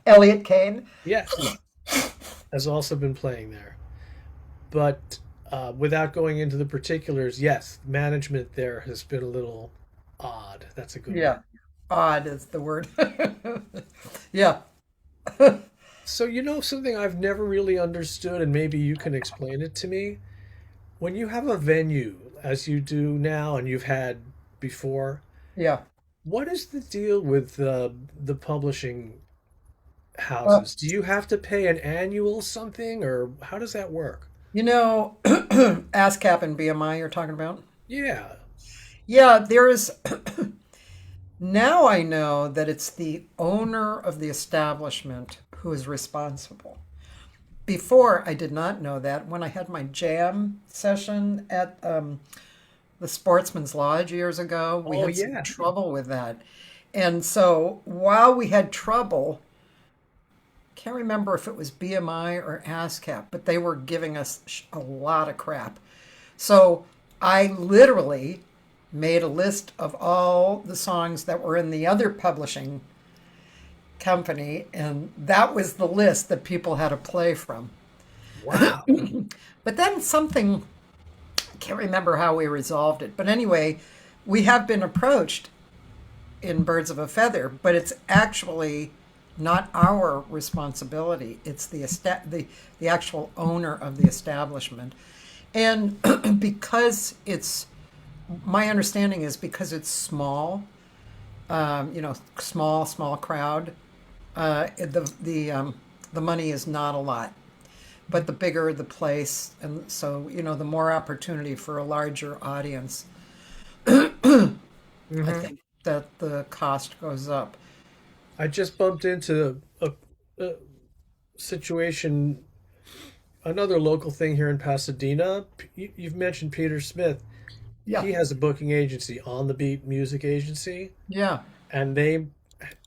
Elliot Kane. yes, has also been playing there. But without going into the particulars, yes, management there has been a little odd. That's a good word. Yeah. Odd is the word. Yeah. So, you know, something I've never really understood, and maybe you can explain it to me. When you have a venue, as you do now and you've had before, Yeah. what is the deal with the publishing Well, houses? Do you have to pay an annual something, or how does that work? ASCAP and BMI you're talking about? Yeah. Yeah, there is. Now I know that it's the owner of the establishment who is responsible. Before, I did not know that. When I had my jam session at the Sportsman's Lodge years ago, we Oh, had some yeah. trouble with that. And so while we had trouble, can't remember if it was BMI or ASCAP, but they were giving us a lot of crap. So I literally made a list of all the songs that were in the other publishing company, and that was the list that people had to play from. Wow. But then something, I can't remember how we resolved it, but anyway, we have been approached in Birds of a Feather, but it's actually not our responsibility. It's the actual owner of the establishment. And because it's my understanding is because it's small, small crowd, the money is not a lot. But the bigger the place, and so the more opportunity for a larger audience, I Hmm. think that the cost goes up. I just bumped into a situation, another local thing here in Pasadena. You've mentioned Peter Smith. Yeah, He has a booking agency, On the Beat Music Agency, yeah. and they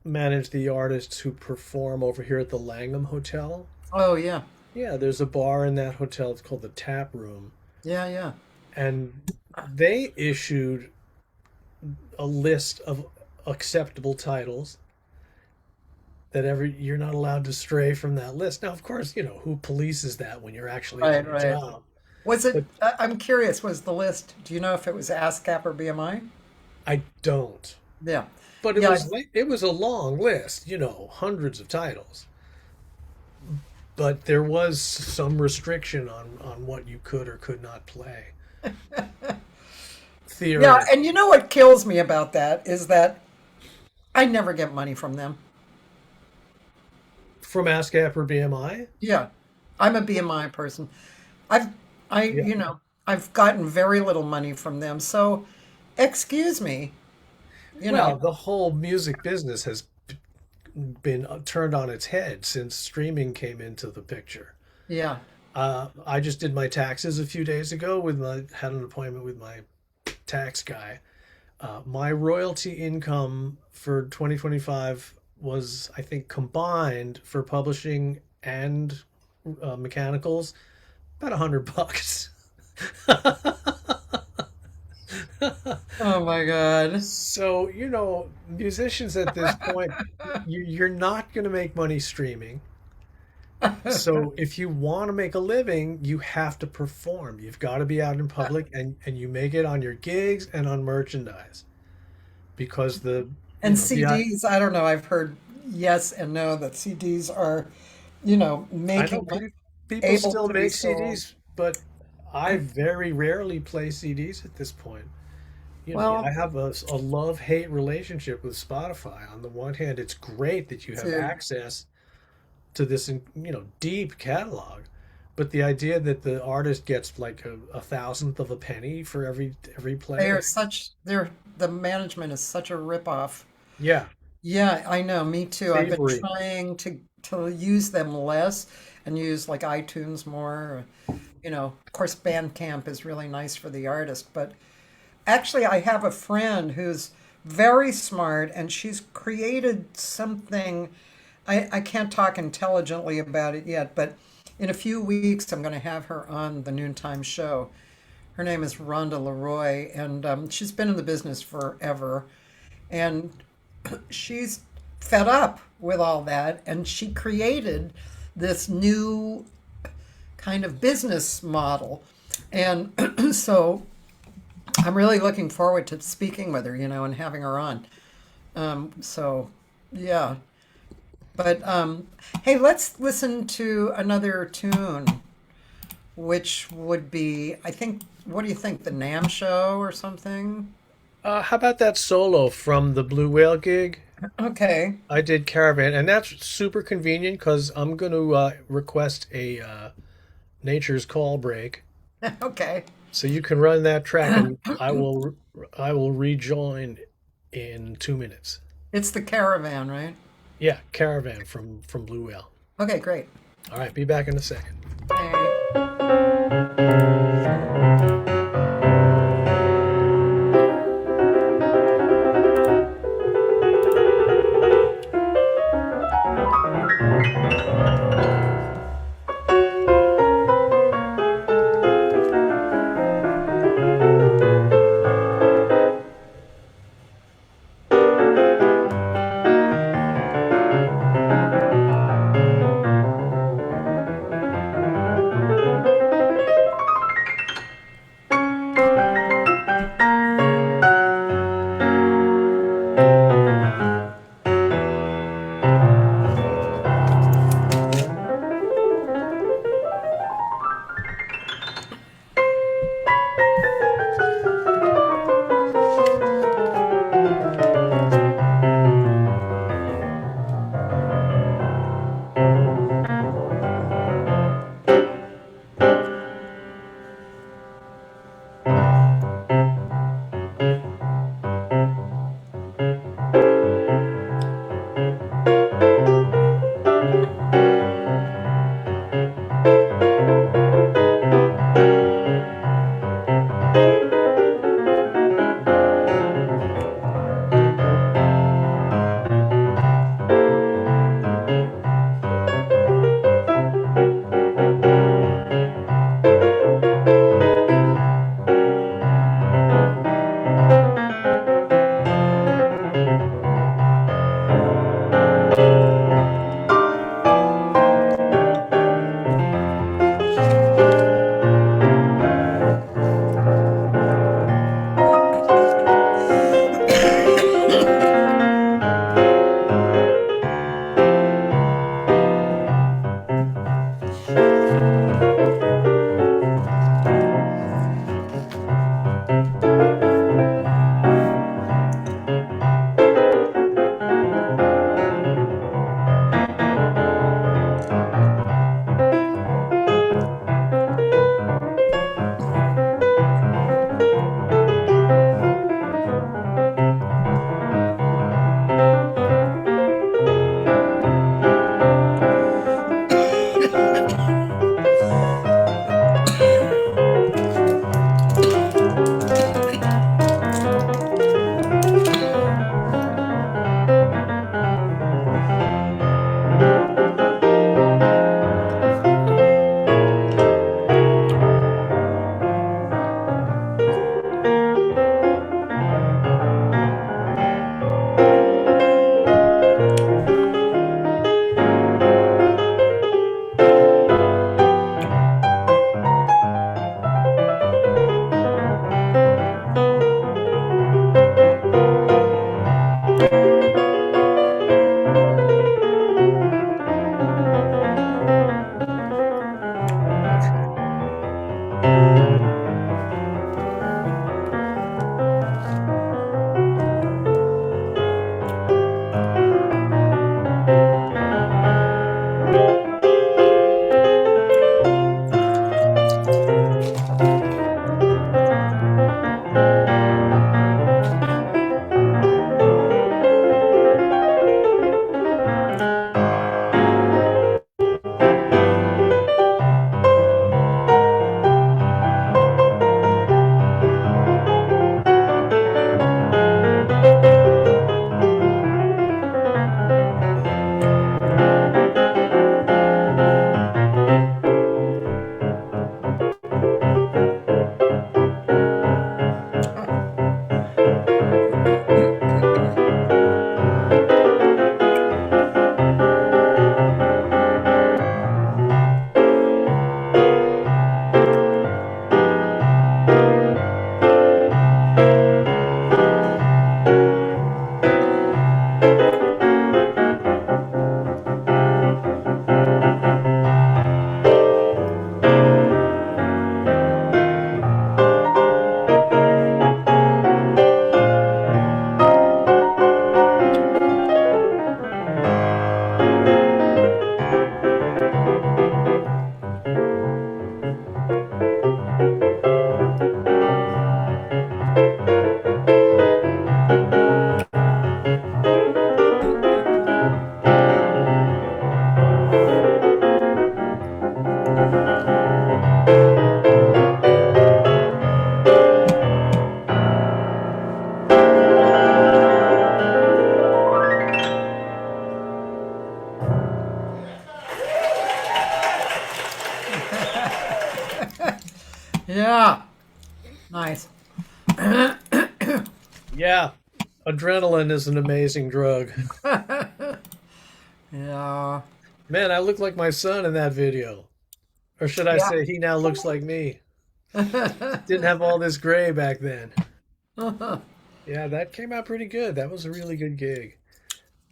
manage the artists who perform over here at the Langham Hotel. Oh, yeah, Yeah, there's a bar in that hotel. It's called the Tap Room. yeah, yeah. And they issued a list of acceptable titles that you're not allowed to stray from that list. Now, of course, who polices that when you're actually on Right, the right. job? Was But it? I'm curious. Was the list? Do you know if it was ASCAP or BMI? I don't. Yeah, But yeah, it was a long list, hundreds of titles. But there was some restriction on what you could or could not play. yeah. Theoretically. And you know what kills me about that is that I never get money from them. From ASCAP or BMI? Yeah, I'm a BMI person. I've I Yeah. I've gotten very little money from them. So, excuse me. You Well, know. the whole music business has been turned on its head since streaming came into the picture. Yeah. I just did my taxes a few days ago had an appointment with my tax guy. My royalty income for 2025 was, I think, combined for publishing and mechanicals, about $100. Oh my God. So, musicians at this point, you're not going to make money streaming. So if you want to make a living, you have to perform. You've got to be out in public, and you make it on your gigs and on merchandise because And the CDs, I don't know, I've heard yes and no that CDs are, I know making people able still to be make sold. CDs, but I very rarely play CDs at this point. I Well, have a love-hate relationship with Spotify. On the one hand, it's great that you have to access to this, deep catalog, but the idea that the artist gets like a thousandth of a penny for every they play, are such they're the management is such a ripoff. yeah, Yeah, I know, me too. I've been thievery. trying to use them less and use like iTunes more. Of course, Bandcamp is really nice for the artist, but actually, I have a friend who's very smart and she's created something. I can't talk intelligently about it yet, but in a few weeks, I'm going to have her on the Noontime show. Her name is Rhonda Leroy, and she's been in the business forever. And she's fed up with all that, and she created this new kind of business model. And so I'm really looking forward to speaking with her, and having her on. So, yeah. But hey, let's listen to another tune, which would be, I think, what do you think, the Nam Show or something? How about that solo from the Blue Whale gig? Okay. I did Caravan, and that's super convenient because I'm going to request a Nature's Call break, Okay. so you can run that track, and I will rejoin in 2 minutes. It's the Caravan, right? Yeah, Caravan from Blue Whale. Okay, great. All right, be back in a second. Hey. Yeah. Nice. Yeah, adrenaline is an amazing drug. Yeah. Man, I look like my son in that video. Or should I Yeah. say he now looks like me? Didn't have all this gray back then. Yeah, that came out pretty good. That was a really good gig.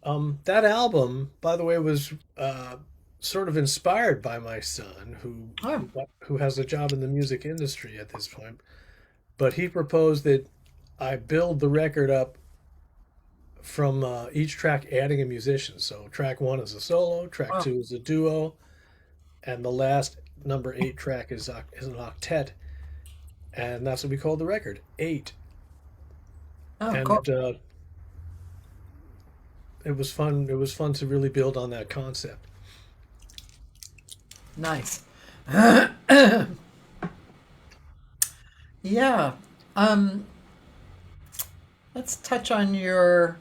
That album, by the way, was sort of inspired by my son, Oh, who has a job in the music industry at this point. But he proposed that I build the record up from each track adding a musician. So track one is a solo, track oh, two is a duo, and the last number 8 track is an octet, and that's what we call the record, 8. oh, And cool. it was fun. It was fun to really build on that concept. Nice. Yeah. Um, let's touch on your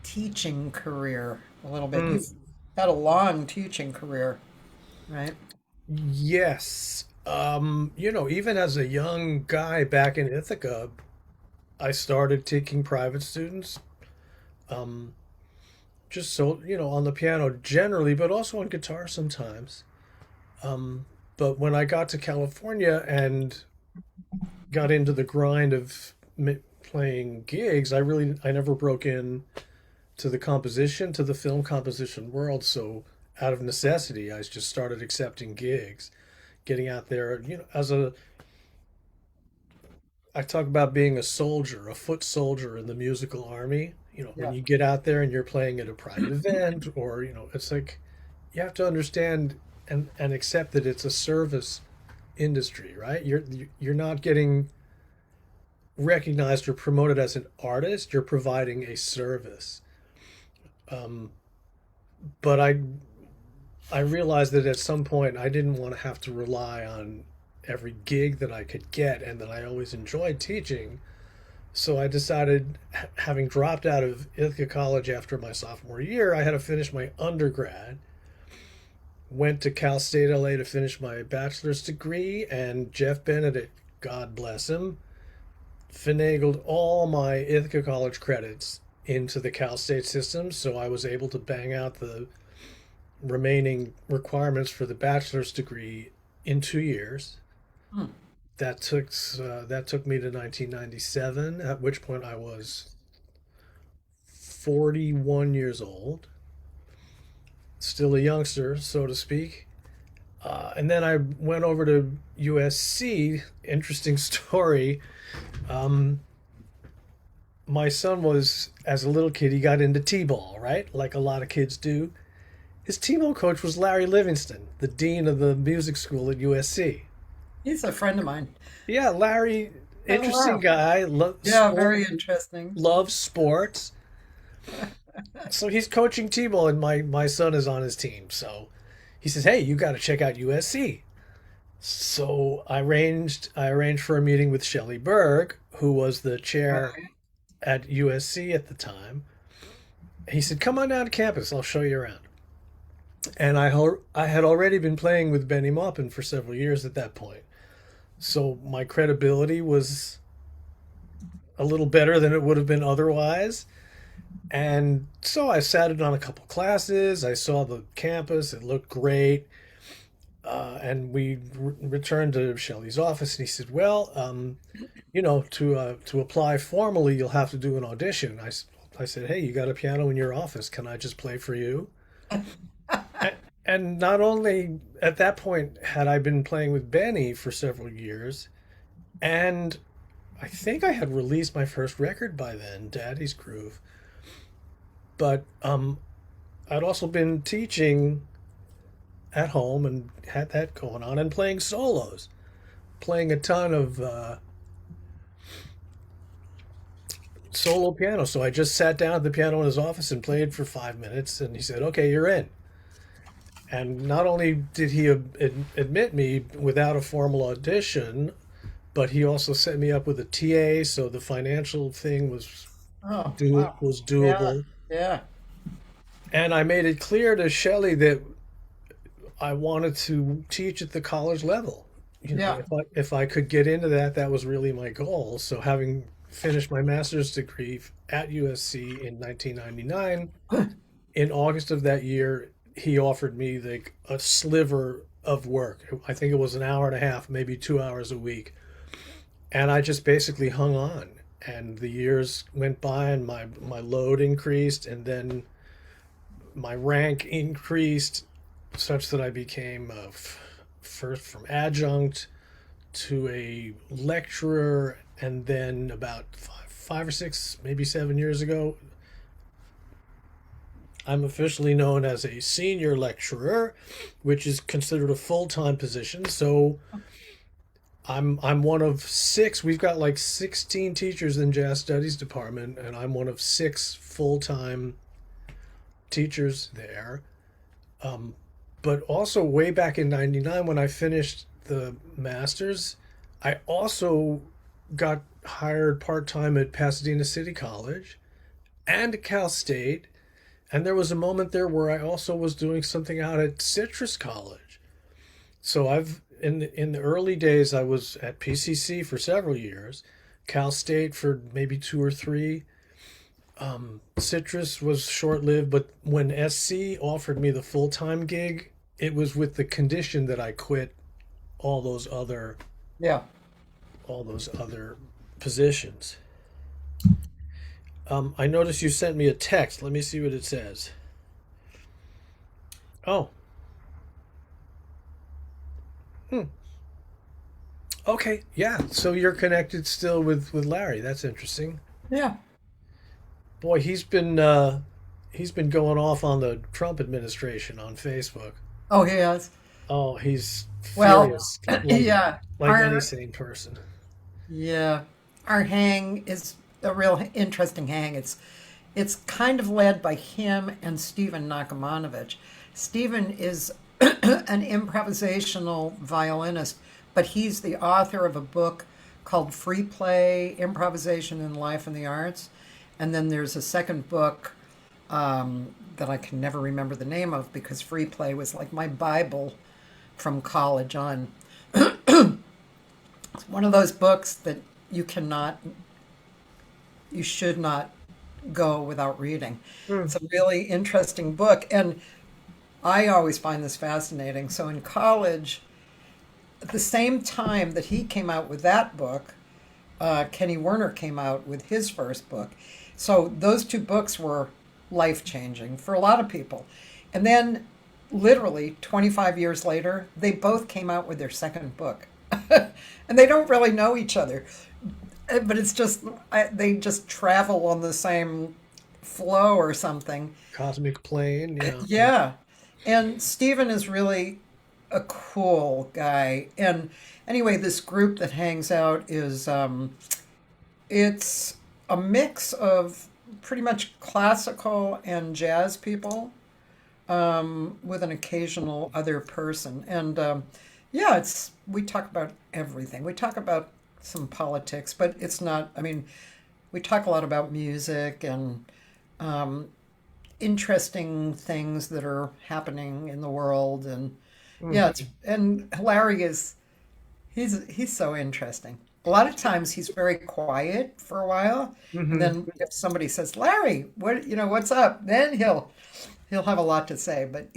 teaching career a little bit. Mm, You've had a long teaching career, right? yes. Even as a young guy back in Ithaca, I started taking private students. Um, just so, on the piano generally, but also on guitar sometimes. Um, but when I got to California and got into the grind of playing gigs, I never broke in to the composition, to the film composition world. So out of necessity, I just started accepting gigs, getting out there, I talk about being a soldier, a foot soldier in the musical army. When Yeah. you get out there and you're playing at a private event, or, it's like you have to understand and accept that it's a service industry, right? You're not getting recognized or promoted as an artist, you're providing a service. Um, but I realized that at some point I didn't want to have to rely on every gig that I could get, and that I always enjoyed teaching. So I decided, having dropped out of Ithaca College after my sophomore year, I had to finish my undergrad. Went to Cal State LA to finish my bachelor's degree, and Jeff Benedict, God bless him, finagled all my Ithaca College credits into the Cal State system, so I was able to bang out the remaining requirements for the bachelor's degree in 2 years. Hmm. That took me to 1997, at which point I was 41 years old, still a youngster, so to speak. And then I went over to USC. Interesting story. Um, my son was, as a little kid, he got into t-ball, right? Like a lot of kids do. His t-ball coach was Larry Livingston, the dean of the music school at USC. He's a friend of mine. Yeah, Larry, Oh, interesting wow. guy, Yeah, very interesting. loves sports. So he's coaching t-ball, and my son is on his team. So he says, "Hey, you got to check out USC." So I arranged for a meeting with Shelley Berg, who was the chair Right. at USC at the time. He said, "Come on down to campus. I'll show you around." And I had already been playing with Bennie Maupin for several years at that point. So my credibility was a little better than it would have been otherwise. And so I sat in on a couple classes. I saw the campus. It looked great. And we returned to Shelley's office, and he said, "Well, to apply formally, you'll have to do an audition." I said, "Hey, you got a piano in your office? Can I just play for you?" And not only at that point had I been playing with Benny for several years, and I think I had released my first record by then, Daddy's Groove. But I'd also been teaching at home and had that going on, and playing solos, playing a ton of solo piano. So I just sat down at the piano in his office and played for 5 minutes, and he said, "Okay, you're in." And not only did he admit me without a formal audition, but he also set me up with a TA, so the financial thing Oh, wow. was Yeah, doable. yeah. And I made it clear to Shelley that I wanted to teach at the college level. Yeah. if I could get into that, that was really my goal. So having finished my master's degree at USC in 1999, in August of that year, he offered me like a sliver of work. I think it was an hour and a half, maybe 2 hours a week. And I just basically hung on. And the years went by and my load increased and then my rank increased such that I became first from adjunct to a lecturer, and then about five or six, maybe 7 years ago, I'm officially known as a senior lecturer, which is considered a full-time position. So I'm one of six. We've got like 16 teachers in jazz studies department, and I'm one of six full-time teachers there. Um, but also way back in 99 when I finished the masters, I also got hired part-time at Pasadena City College and Cal State. And there was a moment there where I also was doing something out at Citrus College. So I've in the early days I was at PCC for several years, Cal State for maybe two or three. Citrus was short-lived, but when SC offered me the full-time gig, it was with the condition that I quit all those other Yeah. all those other positions. I noticed you sent me a text. Let me see what it says. Oh, hmm. Okay, yeah. So you're connected still with Larry. That's interesting. Yeah. Boy, he's been going off on the Trump administration on Facebook. Oh, he is. Oh, he's Well, furious, yeah. like any Our sane person. yeah, our hang is a real interesting hang. It's kind of led by him and Stephen Nakamanovich. Stephen is an improvisational violinist, but he's the author of a book called Free Play, Improvisation in Life and the Arts. And then there's a second book that I can never remember the name of because Free Play was like my Bible from college on. It's one of those books that you cannot, you should not go without reading. Hmm. It's a really interesting book. And I always find this fascinating. So in college, at the same time that he came out with that book, Kenny Werner came out with his first book. So those two books were life changing for a lot of people. And then, literally 25 years later, they both came out with their second book. And they don't really know each other, but it's just, they just travel on the same flow or something. Cosmic plane, yeah. Yeah. And Stephen is really a cool guy. And anyway, this group that hangs out is it's a mix of pretty much classical and jazz people with an occasional other person. And yeah, it's we talk about everything. We talk about some politics, but it's not. I mean, we talk a lot about music and um, interesting things that are happening in the world. And Hmm. yeah, it's and Larry is he's so interesting. A lot of times he's very quiet for a while, and Hmm. then if somebody says, "Larry, what what's up?" Then he'll have a lot to say. But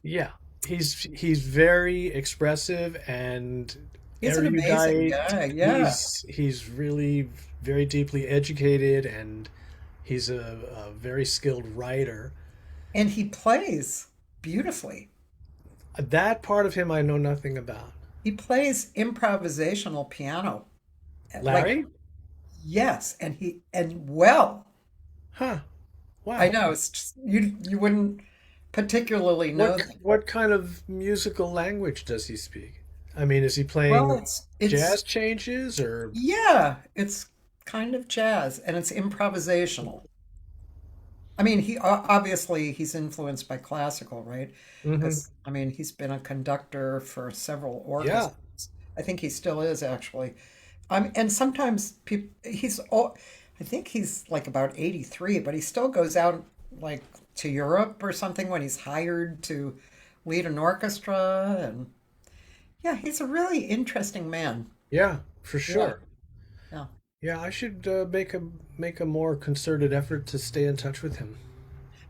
Yeah, he's very expressive and he's an amazing erudite. guy. Yeah, He's really very deeply educated, and he's a very skilled writer. and he plays beautifully. That part of him I know nothing about. He plays improvisational piano. Like Larry? yes, and well. Huh. I Wow. know it's just, you wouldn't particularly know that. What kind of musical language does he speak? I mean, is he Well, playing it's jazz changes or yeah, it's kind of jazz and it's improvisational. I mean, obviously he's influenced by classical, right? hmm Because I mean, he's been a conductor for several Yeah. orchestras. I think he still is actually. And sometimes people, I think he's like about 83, but he still goes out like to Europe or something when he's hired to lead an orchestra. And Yeah, he's a really interesting man. Yeah, for Yeah, sure. yeah. Yeah, I should make a more concerted effort to stay in touch with him.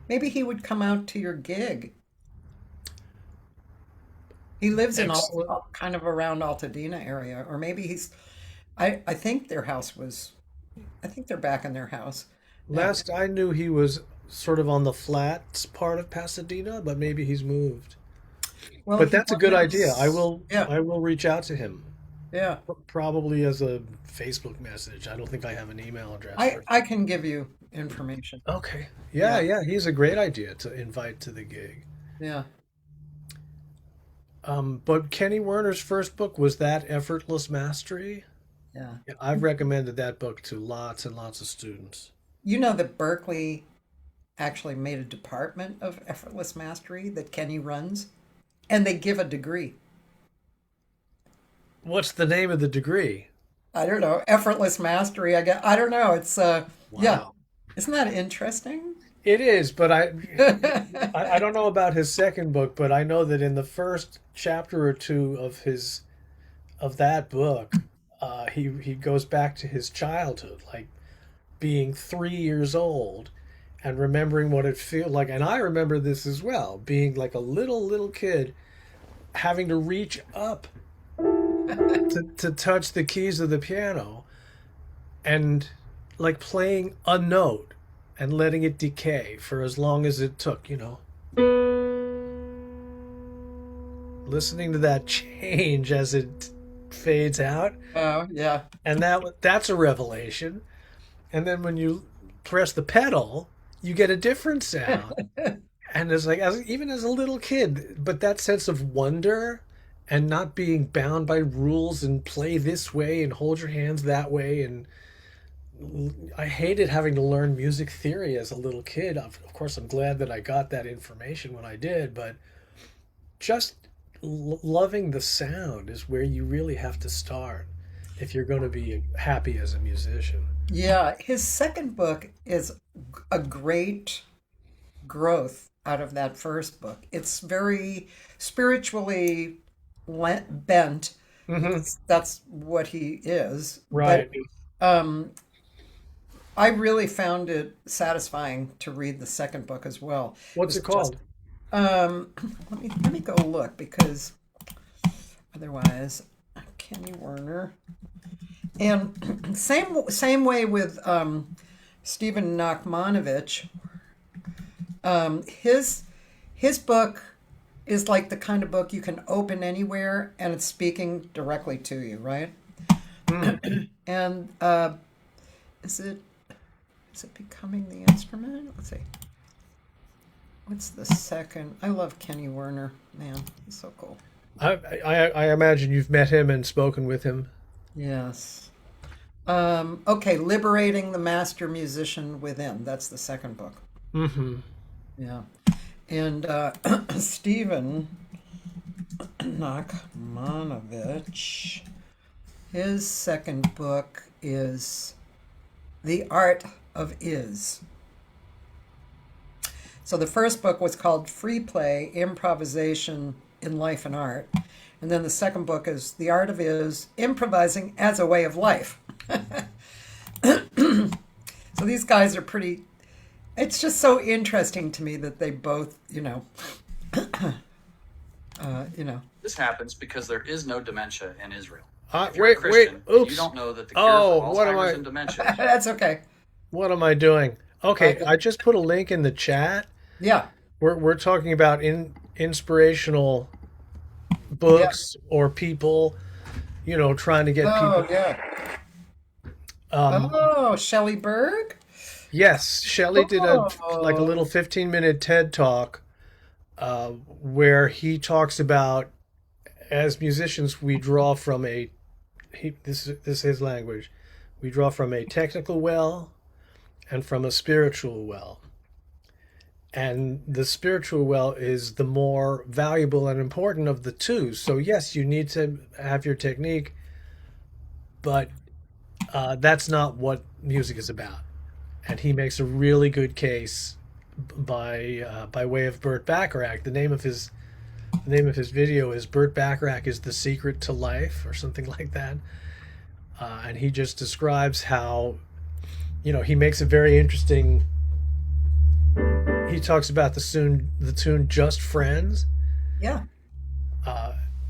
Maybe he would come out to your gig. He lives in Excellent. kind of around Altadena area, or maybe I think their house was. I think they're back in their house. Yeah. Last I knew, he was sort of on the flats part of Pasadena, but maybe he's moved. Well, But he that's a good idea. I was. will Yeah, I will reach out to him. yeah. Probably as a Facebook message. I don't think I have an email address I for. I can give you information. Okay. Yeah, Yeah, yeah, he's a great idea to invite to the gig. yeah, But Kenny Werner's first book was that Effortless Mastery. yeah. Yeah, I've recommended that book to lots and lots of students. You know that Berkeley actually made a department of effortless mastery that Kenny runs, and they give a degree. What's the name of the degree? I don't know, effortless mastery. I don't know. It's yeah. Wow. Isn't that interesting? It is, but I don't know about his second book, but I know that in the first chapter or two of that book, he goes back to his childhood, like being 3 years old and remembering what it feels like. And I remember this as well, being like a little kid, having to reach up to touch the keys of the piano and like playing a note and letting it decay for as long as it took, listening to that change as it fades out. Oh, yeah. And that's a revelation. And then when you press the pedal, you get a different sound. And it's like, even as a little kid, but that sense of wonder and not being bound by rules and play this way and hold your hands that way. And I hated having to learn music theory as a little kid. Of course, I'm glad that I got that information when I did, but just loving the sound is where you really have to start if you're going to be happy as a musician. Yeah, his second book is a great growth out of that first book. It's very spiritually bent Hmm. because that's what he is. But Right. I really found it satisfying to read the second book as well. It What's was it just called? um, let me go look because otherwise, Kenny Werner and same way with Stephen Nachmanovich. His book is like the kind of book you can open anywhere and it's speaking directly to you, right? Mm. And is it is it becoming the instrument? Let's see. What's the second? I love Kenny Werner. Man, he's so cool. I imagine you've met him and spoken with him. Yes. Okay, Liberating the Master Musician Within. That's the second book. Hmm. Yeah. And Stephen Nachmanovich, his second book is The Art of Is. So the first book was called Free Play, Improvisation in Life and Art. And then the second book is The Art of Is, Improvising as a Way of Life. So these guys are pretty, it's just so interesting to me that they both, you know. This happens because there is no dementia in Israel. If you're a Wait, Christian, oops. you don't know that the cure Oh, for what am Alzheimer's I? and dementia. That's okay. What am I doing? Okay, Okay. I just put a link in the chat. Yeah. We're talking about inspirational Yeah. books or people, trying to get Oh, people. yeah. Um, Oh, Shelley Berg? yes, Shelley did like a Oh, little 15-minute TED talk where he talks about as musicians we draw from this is his language. We draw from a technical well and from a spiritual well. And the spiritual well is the more valuable and important of the two. So yes, you need to have your technique, but that's not what music is about. And he makes a really good case by way of Burt Bacharach. The name of his the name of his video is Burt Bacharach is the Secret to Life or something like that. And he just describes how, he makes a very interesting, he talks about the tune Just Friends. Yeah.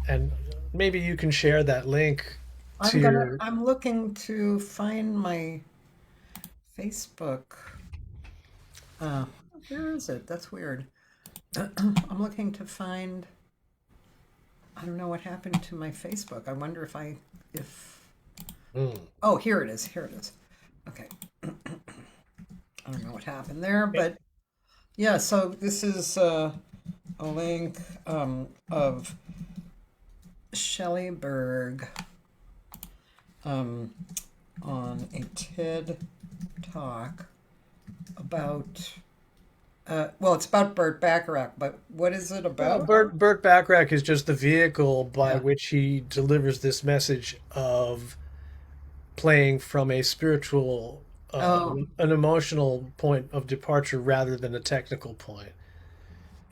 And maybe you can share that link to I'm looking to find my Facebook. Where is it? That's weird. I'm looking to find. I don't know what happened to my Facebook. I wonder if. Oh, here it is. Here it is. Okay. I don't know what happened there, but yeah. So this is a link of Shelley Berg on a TED talk about. Well, it's about Burt Bacharach, but what is it about? Burt Bacharach is just the vehicle by which he delivers this message of playing from a spiritual, an emotional point of departure rather than a technical point.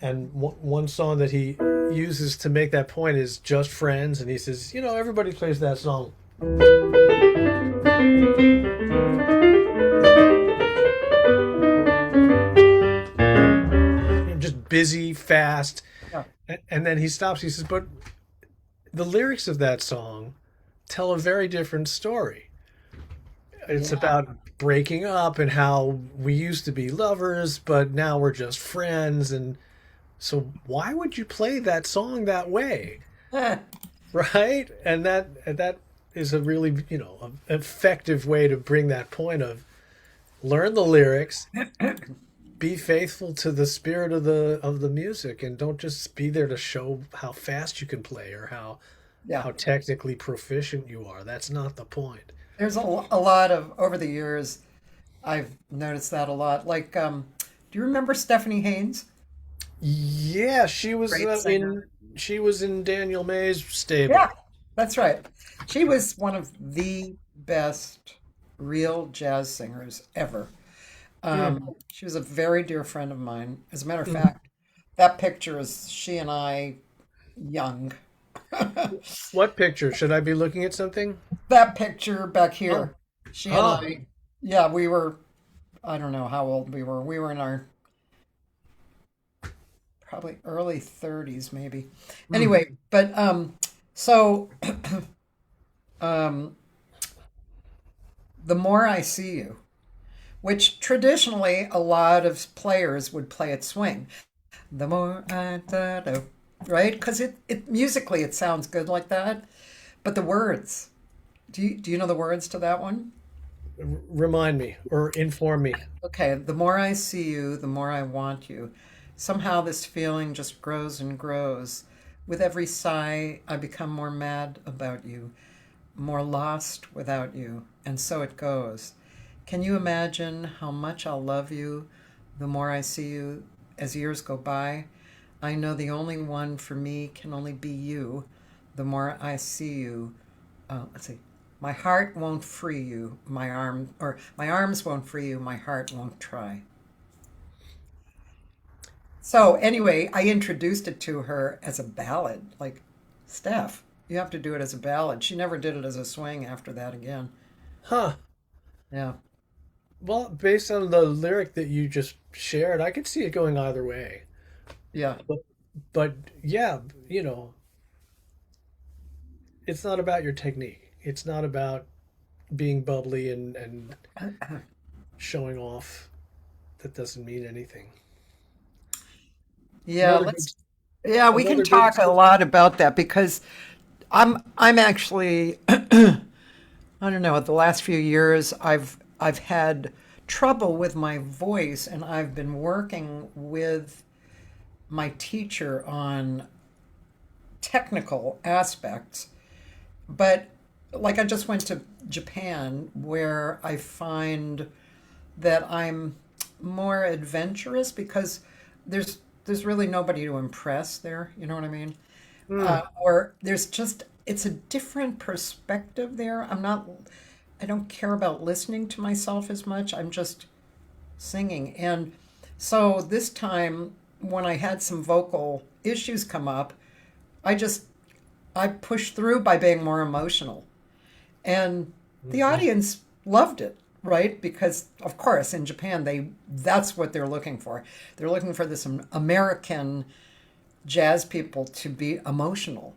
And one song that he uses to make that point is Just Friends, and he says, everybody plays that song. Just busy, fast. Yeah. And then he stops. He says, but the lyrics of that song tell a very different story. It's about breaking up and how we used to be lovers, but now we're just friends. And so why would you play that song that way? Right? And that is a really, effective way to bring that point of learn the lyrics, be faithful to the spirit of the music, and don't just be there to show how fast you can play or how technically proficient you are. That's not the point. There's a lot of, over the years, I've noticed that a lot. Like, do you remember Stephanie Haynes? Yeah, she was in Daniel May's stable. Yeah, that's right. She was one of the best real jazz singers ever. She was a very dear friend of mine. As a matter of fact, that picture is she and I young. What picture? Should I be looking at something? That picture back here. She and I, yeah, we were, I don't know how old we were. We were in our probably early 30s, maybe. Anyway, but so the More I See You, which traditionally a lot of players would play at swing. The more I thought of, right? Because it musically it sounds good like that, but the words. Do you know the words to that one? Remind me or inform me. Okay, the more I see you, the more I want you. Somehow this feeling just grows and grows. With every sigh, I become more mad about you, more lost without you, and so it goes. Can you imagine how much I'll love you the more I see you as years go by? I know the only one for me can only be you. The more I see you, let's see. My heart won't free you, my arms won't free you, my heart won't try. So anyway, I introduced it to her as a ballad. Like, Steph, you have to do it as a ballad. She never did it as a swing after that again. Huh. Yeah. Well, based on the lyric that you just shared, I could see it going either way. Yeah. But yeah, it's not about your technique. It's not about being bubbly and showing off. That doesn't mean anything. Yeah, we can talk a lot about that because I'm actually I don't know, the last few years I've had trouble with my voice, and I've been working with my teacher on technical aspects. But like I just went to Japan where I find that I'm more adventurous because there's really nobody to impress there, you know what I mean? Or there's just it's a different perspective there. I don't care about listening to myself as much. I'm just singing. And so this time when I had some vocal issues come up, I just I pushed through by being more emotional. And the Hmm. audience loved it, right? Because of course in Japan that's what they're looking for. They're looking for this American jazz people to be emotional.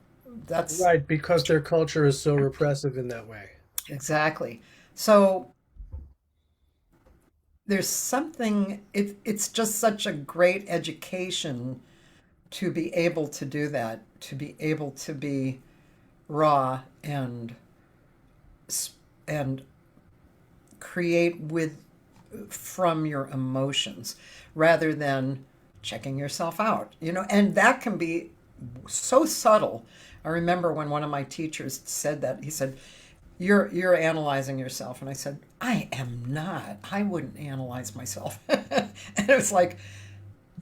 That's Right, because their culture is so repressive in that way. exactly. So there's something it's just such a great education to be able to do that, to be able to be raw and create with from your emotions rather than checking yourself out. And that can be so subtle. I remember when one of my teachers said that. He said, you're analyzing yourself. And I said, I am not. I wouldn't analyze myself. And it was like,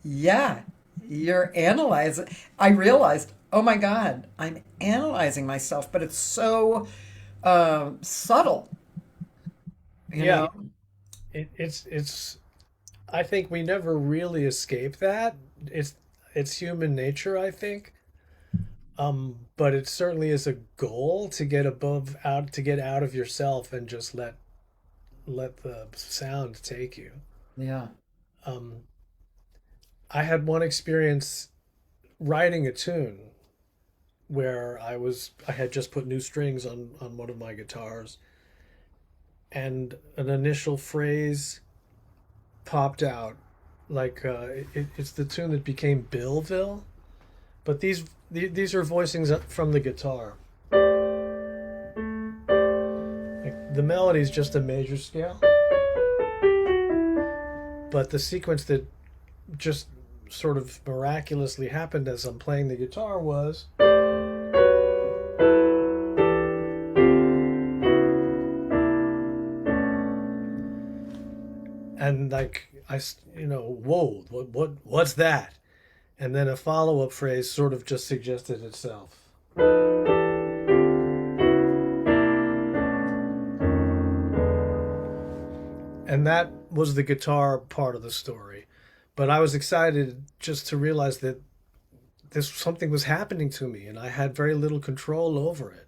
yeah, you're analyzing. I realized, oh my God, I'm analyzing myself, but it's so subtle. You know, Yeah, it's I think we never really escape that. It's human nature, I think. But it certainly is a goal to get to get out of yourself and just let the sound take you. yeah. Um, I had one experience writing a tune where I had just put new strings on one of my guitars, and an initial phrase popped out, like it's the tune that became Billville, but these are voicings from the guitar. Like, the melody is just a major scale, but the sequence that just sort of miraculously happened as I'm playing the guitar was, and like whoa, what's that? And then a follow-up phrase sort of just suggested itself. And that was the guitar part of the story. But I was excited just to realize that this something was happening to me and I had very little control over it.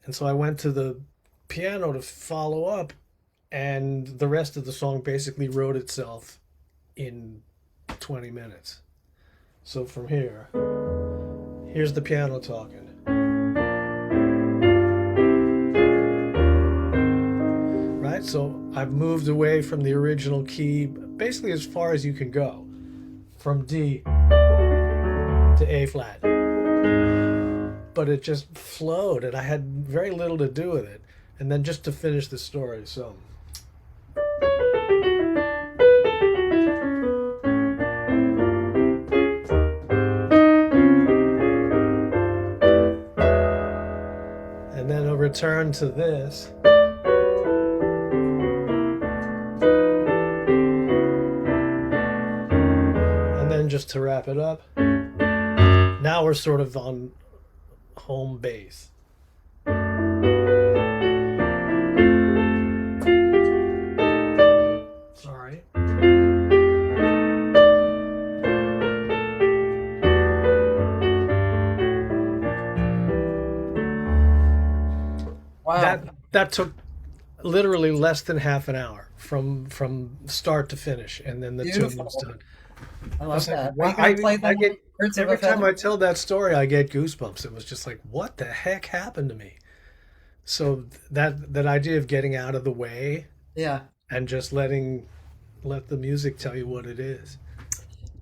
And so I went to the piano to follow up, and the rest of the song basically wrote itself in 20 minutes. So from here's the piano talking. Right? So I've moved away from the original key basically as far as you can go. From D to A flat. But it just flowed and I had very little to do with it. And then just to finish the story, so and then a return to this. And then just to wrap it up, now we're sort of on home base. Sorry. Wow. That took literally less than half an hour from start to finish, and then the tune was Beautiful. done. I I love was like, that. Are wow, you going to play I them get Birds of a every time I Feather? tell that story, I get goosebumps. It was just like, what the heck happened to me? So that idea of getting out of the way Yeah, and just let the music tell you what it is.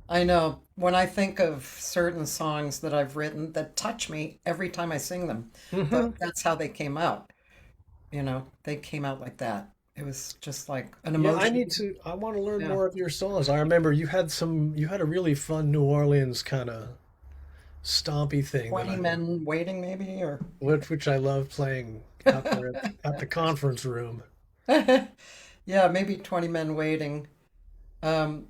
I know. When I think of certain songs that I've written that touch me every time I sing them, Hmm. that's how they came out. They came out like that. It was just like an Yeah, emotion. I want to learn Yeah. more of your songs. I remember you had a really fun New Orleans kind of stompy thing 20 men waiting, maybe, or which I love playing out there at the conference room. yeah, maybe 20 men waiting. Um,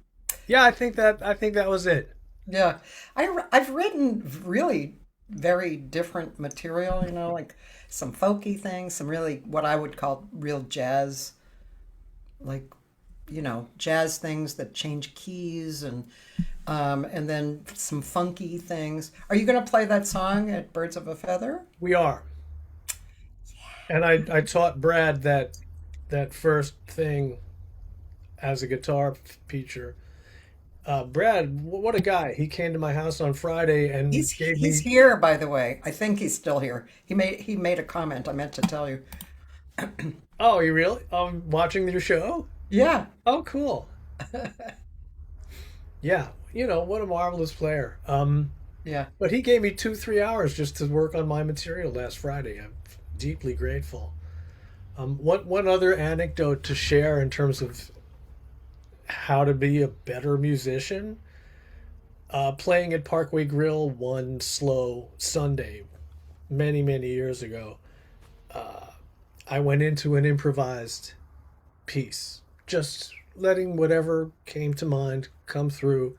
Yeah, I think that was it. yeah, I've written really very different material, like some folky things, some really what I would call real jazz, like jazz things that change keys and then some funky things. Are you going to play that song at Birds of a Feather? We are. And I taught Brad that first thing as a guitar teacher. Brad, what a guy. He came to my house on Friday and gave me. He's here, by the way. I think he's still here. He made a comment. I meant to tell you. Oh, you really? Watching your show? Yeah. Oh, cool. Yeah, what a marvelous player. Yeah. But he gave me 2-3 hours just to work on my material last Friday. I'm deeply grateful. One other anecdote to share in terms of how to be a better musician. Playing at Parkway Grill one slow Sunday many, many years ago, I went into an improvised piece, just letting whatever came to mind come through.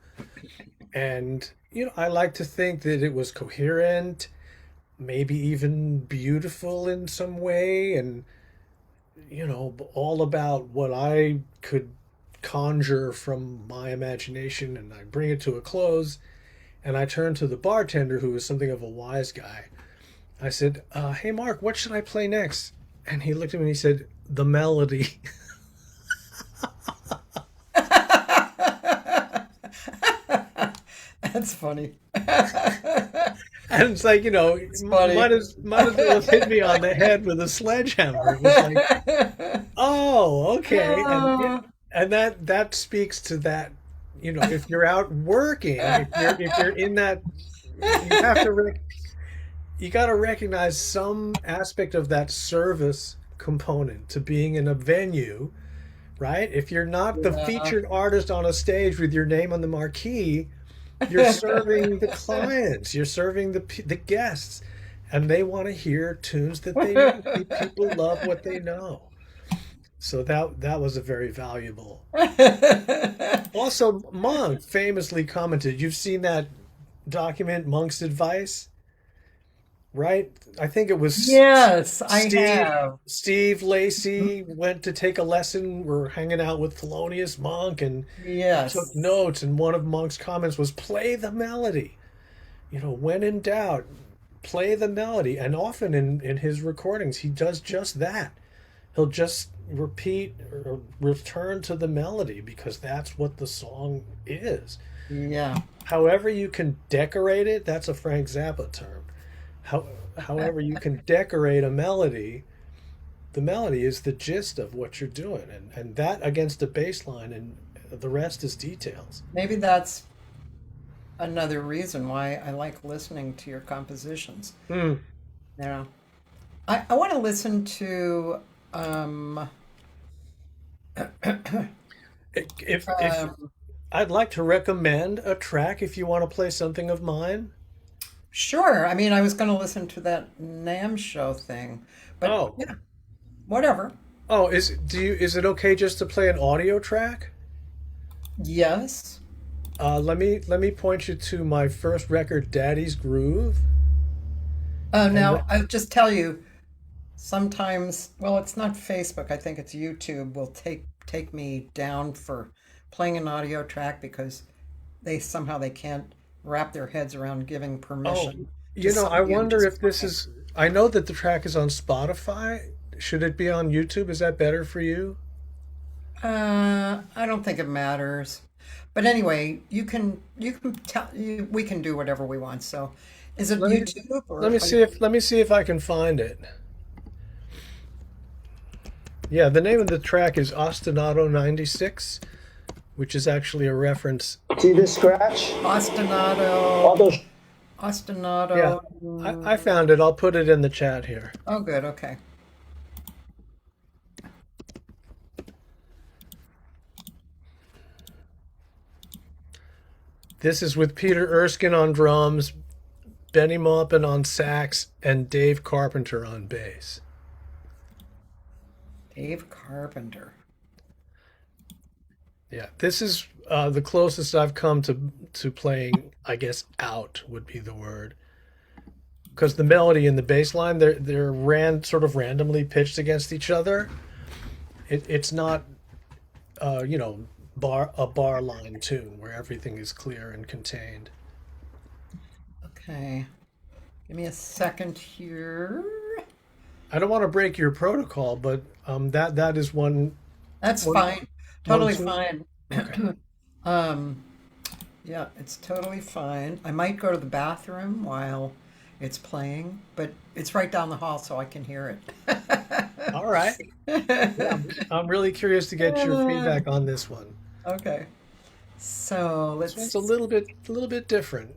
And, I like to think that it was coherent, maybe even beautiful in some way, and, all about what I could conjure from my imagination, and I bring it to a close. And I turned to the bartender, who was something of a wise guy. I said, hey, Mark, what should I play next? And he looked at me and he said, the melody. That's funny. And it's like, might as well have hit me on the head with a sledgehammer. It was like, oh, okay. And that speaks to that, if you're out working, if you're in that, you have to you got to recognize some aspect of that service component to being in a venue, right? If you're not the featured artist on a stage with your name on the marquee, you're serving the clients, you're serving the guests, and they want to hear tunes that they know. People love what they know. So that was a very valuable. Also, Monk famously commented, you've seen that document, Monk's Advice? Right? I think it was Yes, I have. Steve Lacy went to take a lesson. We're hanging out with Thelonious Monk and Yes. took notes. And one of Monk's comments was, play the melody. When in doubt, play the melody. And often in his recordings, he does just that. He'll just repeat or return to the melody because that's what the song is. Yeah. However you can decorate it, that's a Frank Zappa term. However you can decorate a melody, the melody is the gist of what you're doing, and that against a bass line, and the rest is details. Maybe that's another reason why I like listening to your compositions. Mm. I want to listen to if I'd like to recommend a track if you want to play something of mine. Sure. I mean, I was going to listen to that NAMM show thing, but yeah, whatever. Oh, is it okay just to play an audio track? Yes. Let me point you to my first record, Daddy's Groove. Now I'll just tell you, sometimes, well, it's not Facebook. I think it's YouTube will take me down for playing an audio track because they can't wrap their heads around giving permission. I wonder if this is. I know that the track is on Spotify. Should it be on YouTube? Is that better for you? I don't think it matters. But anyway, you can tell we can do whatever we want. So, is it YouTube or let me see if I can find it. Yeah, the name of the track is Ostinato 96, which is actually a reference. See this scratch? Ostinato. Yeah, I found it. I'll put it in the chat here. Oh, good. Okay. This is with Peter Erskine on drums, Bennie Maupin on sax, and Dave Carpenter on bass. Dave Carpenter. Yeah, this is the closest I've come to playing, I guess, out would be the word. Because the melody and the bass line, they're sort of randomly pitched against each other. It's not a bar line tune where everything is clear and contained. Okay. Give me a second here. I don't want to break your protocol, but that is one. That's one, fine. one Totally tune. fine. Okay. Yeah, it's totally fine. I might go to the bathroom while it's playing, but it's right down the hall so I can hear All right. Yeah, I'm really curious to get your it. feedback on this one. Okay. So This one's let's. a little bit different.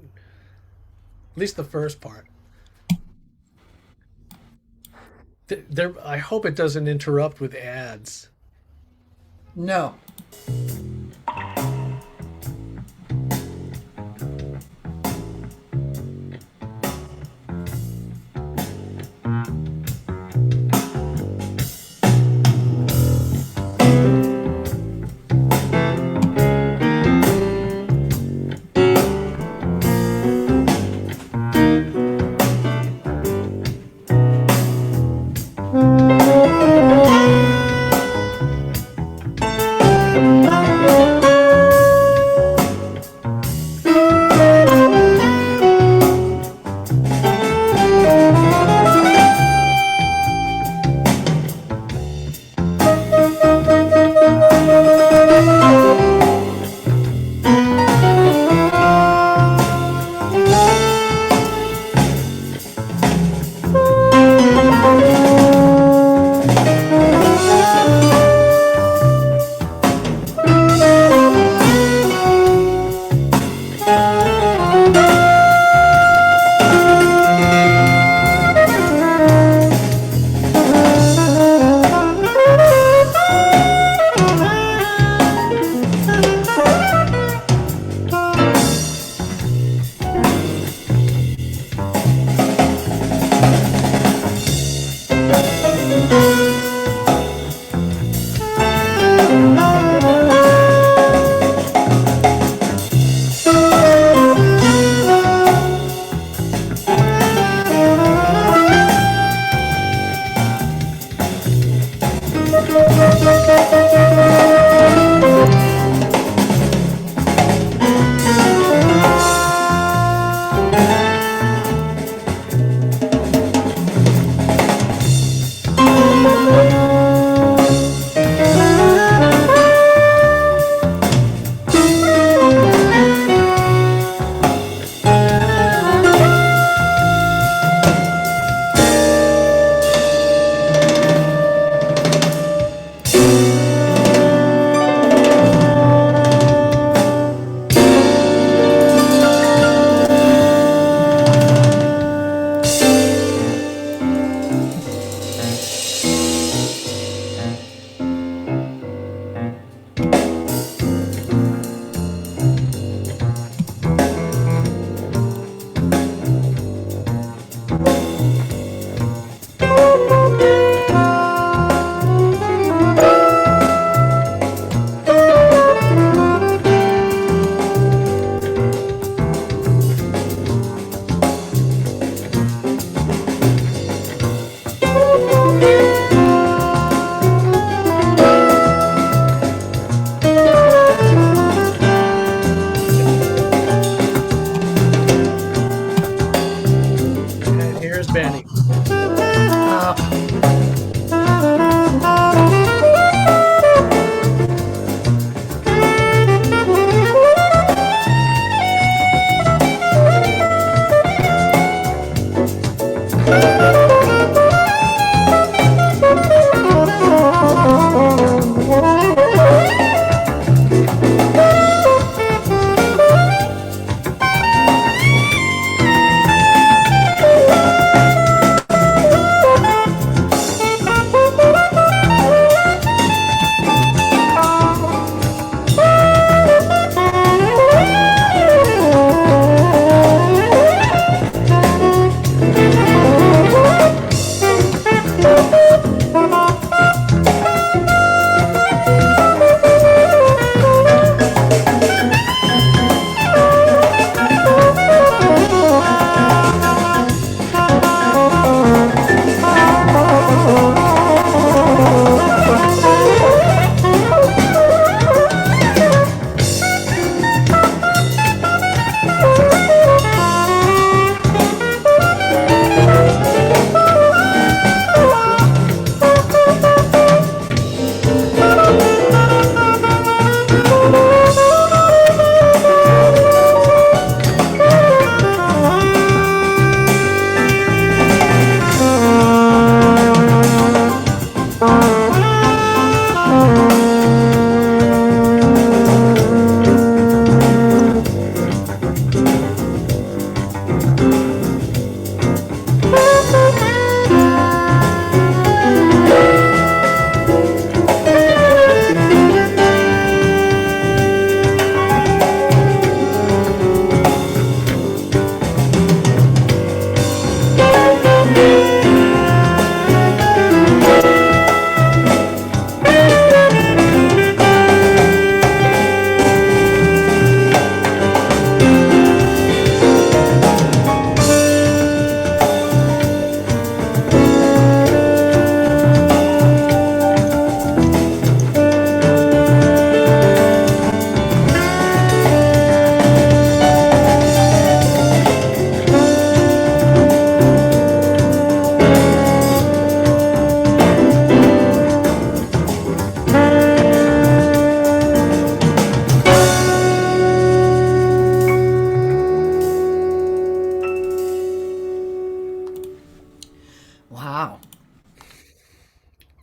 At least the first part. There, I hope it doesn't interrupt with ads. No.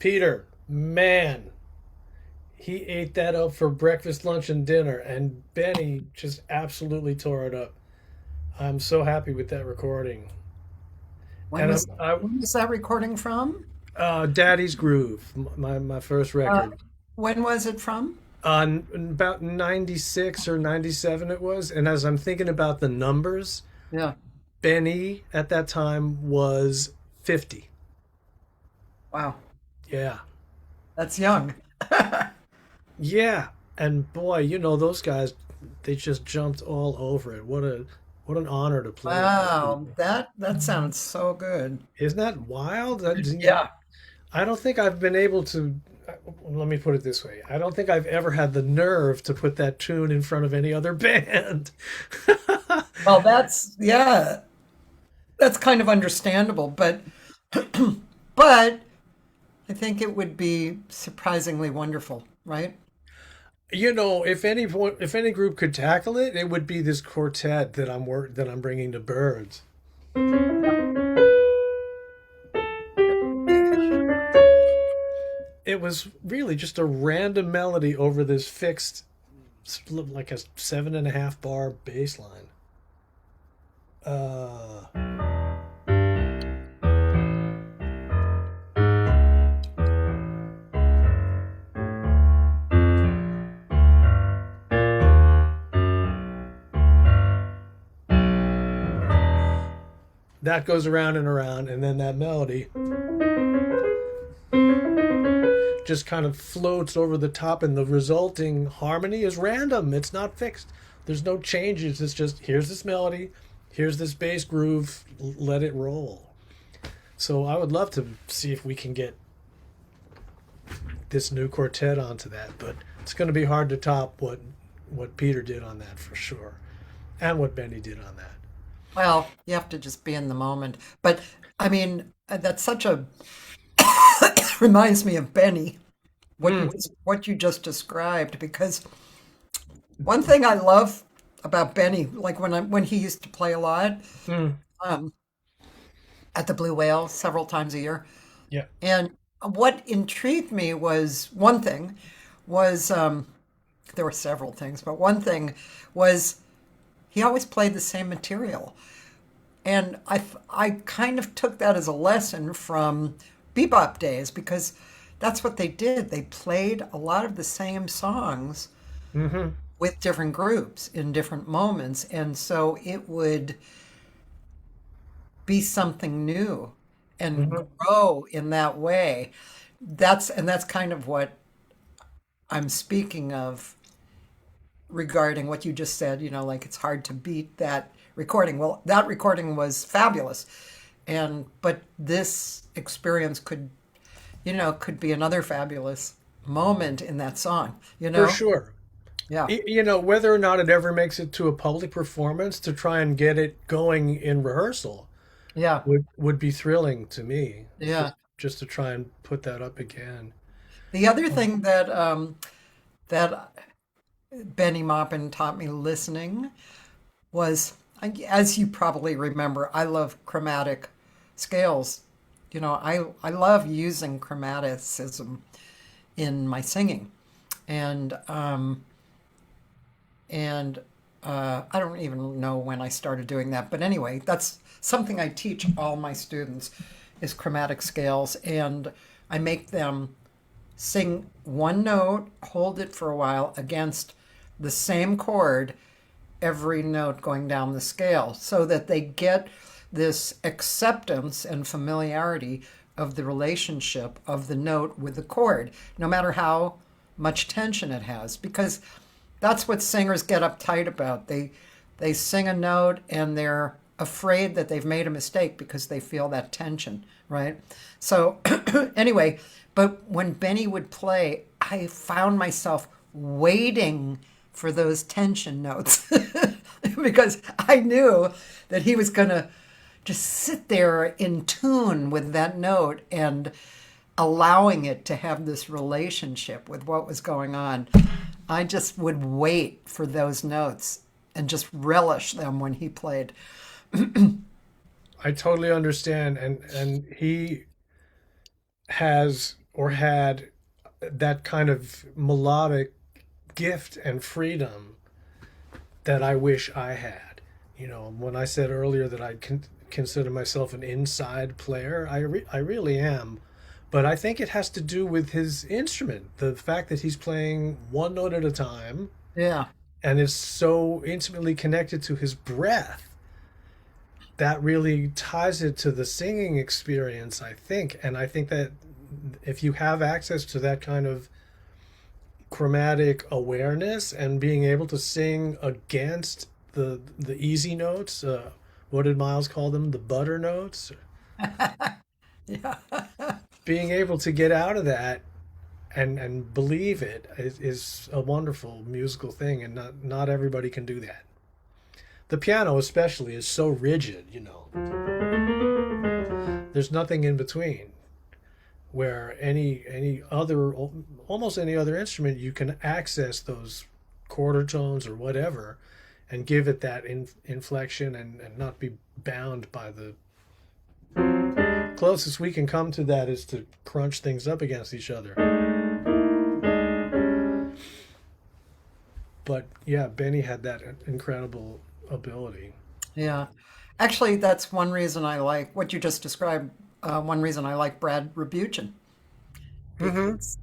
Peter, man, he ate that up for breakfast, lunch, and dinner, and Benny just absolutely tore it up. I'm so happy with that recording. When And was when was that recording from? Daddy's Groove, my first Uh, record. when was it from? About 96 or 97 it was. And as I'm thinking about the numbers, Yeah. Benny at that time was 50. Wow. Yeah. That's young. Yeah. And boy, those guys, they just jumped all over it. What an honor to play with those Wow. people. That sounds so good. Isn't that wild? Yeah. I don't think I've been able to, let me put it this way. I don't think I've ever had the nerve to put that tune in front of any other band. Well, yeah, that's kind of understandable, but but I think it would be surprisingly wonderful, right? If any group could tackle it, it would be this quartet that I'm bringing to Birds. It was really just a random melody over this fixed, like a 7.5 bar bass line. Uh, that goes around, and then that melody just kind of floats over the top, and the resulting harmony is random. It's not fixed. There's no changes. It's just here's this melody, here's this bass groove, let it roll. So I would love to see if we can get this new quartet onto that, but it's going to be hard to top what Peter did on that for sure, and what Benny did on that. Well, you have to just be in the moment. But I mean, that's such a reminds me of Benny, Mm, what you just described, because one thing I love about Benny, like when he used to play a lot, mm, um, at the Blue Whale several times a year, yeah. and what intrigued me was one thing was there were several things, but one thing was he always played the same material. And I kind of took that as a lesson from bebop days because that's what they did. They played a lot of the same songs Hmm. with different groups in different moments. And so it would be something new and Hmm. grow in that way. That's kind of what I'm speaking of regarding what you just said, like it's hard to beat that recording. Well, that recording was fabulous. But this experience could be another fabulous moment in that song, you For know? sure. Yeah. Whether or not it ever makes it to a public performance, to try and get it going in rehearsal Yeah. would be thrilling to me. Yeah. Just to try and put that up again. The other thing that Benny Maupin taught me listening was, as you probably remember, I love chromatic scales. I love using chromaticism in my singing, and and I don't even know when I started doing that, but anyway, that's something I teach all my students is chromatic scales, and I make them sing one note, hold it for a while against the same chord every note going down the scale so that they get this acceptance and familiarity of the relationship of the note with the chord, no matter how much tension it has, because that's what singers get uptight about. They sing a note and they're afraid that they've made a mistake because they feel that tension, right? So anyway, but when Benny would play, I found myself waiting for those tension notes because I knew that he was going to just sit there in tune with that note and allowing it to have this relationship with what was going on. I just would wait for those notes and just relish them when he played. I totally understand, and he has or had that kind of melodic gift and freedom that I wish I had. You know, when I said earlier that I consider myself an inside player, I really am. But I think it has to do with his instrument, the fact that he's playing one note at a time Yeah. and is so intimately connected to his breath. That really ties it to the singing experience, I think. And I think that if you have access to that kind of chromatic awareness and being able to sing against the easy notes, what did Miles call them? The butter notes. Yeah. Being able to get out of that and believe it is a wonderful musical thing, and not everybody can do that. The piano especially is so rigid, you know. There's nothing in between. Where any other, almost any other instrument, you can access those quarter tones or whatever and give it that inflection and not be bound by the closest we can come to that is to crunch things up against each other. But yeah, Bennie had that incredible ability. Yeah. Actually, that's one reason I like what you just described. One reason I like Brad Rebuchin, Mm-hmm. because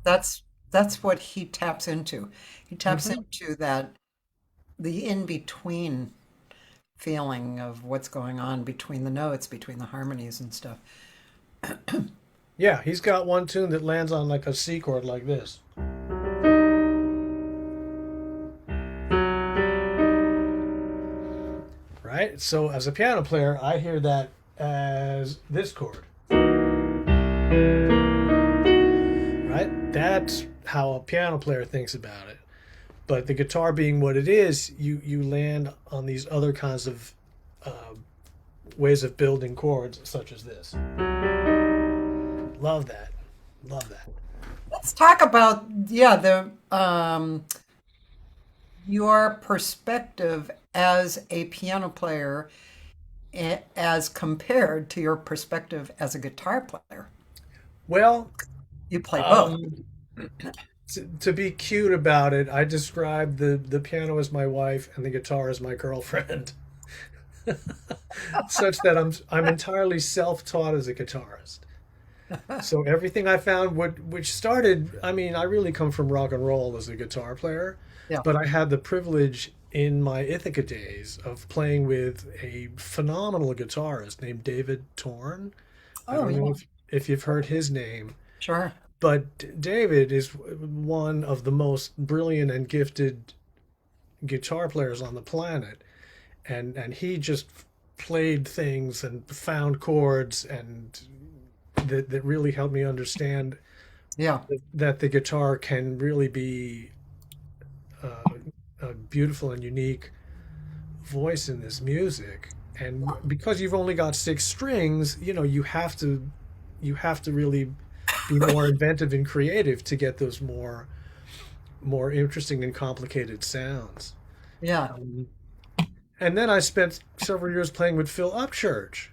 that's what he taps into. He taps Mm-hmm. into that the in between feeling of what's going on between the notes, between the harmonies and stuff. Yeah, he's got one tune that lands on like a C chord like this. Right? So as a piano player, I hear that as this chord. Right? That's how a piano player thinks about it. But the guitar being what it is, you land on these other kinds of ways of building chords, such as this. Love that. Love that. Let's talk about, yeah, the your perspective as a piano player as compared to your perspective as a guitar player. Well, You play both. um, to be cute about it, I describe the piano as my wife and the guitar as my girlfriend, such that I'm entirely self-taught as a guitarist. So everything I found, which started, I mean, I really come from rock and roll as a guitar player, Yeah. but I had the privilege in my Ithaca days of playing with a phenomenal guitarist named David Torn. I Oh, don't know yeah. if you've heard his name, Sure. but David is one of the most brilliant and gifted guitar players on the planet, and he just played things and found chords and that really helped me understand Yeah. that the guitar can really be a beautiful and unique voice in this music. And because you've only got six strings, you know, you have to really be more inventive and creative to get those more interesting and complicated sounds. Yeah. Um, and then I spent several years playing with Phil Upchurch,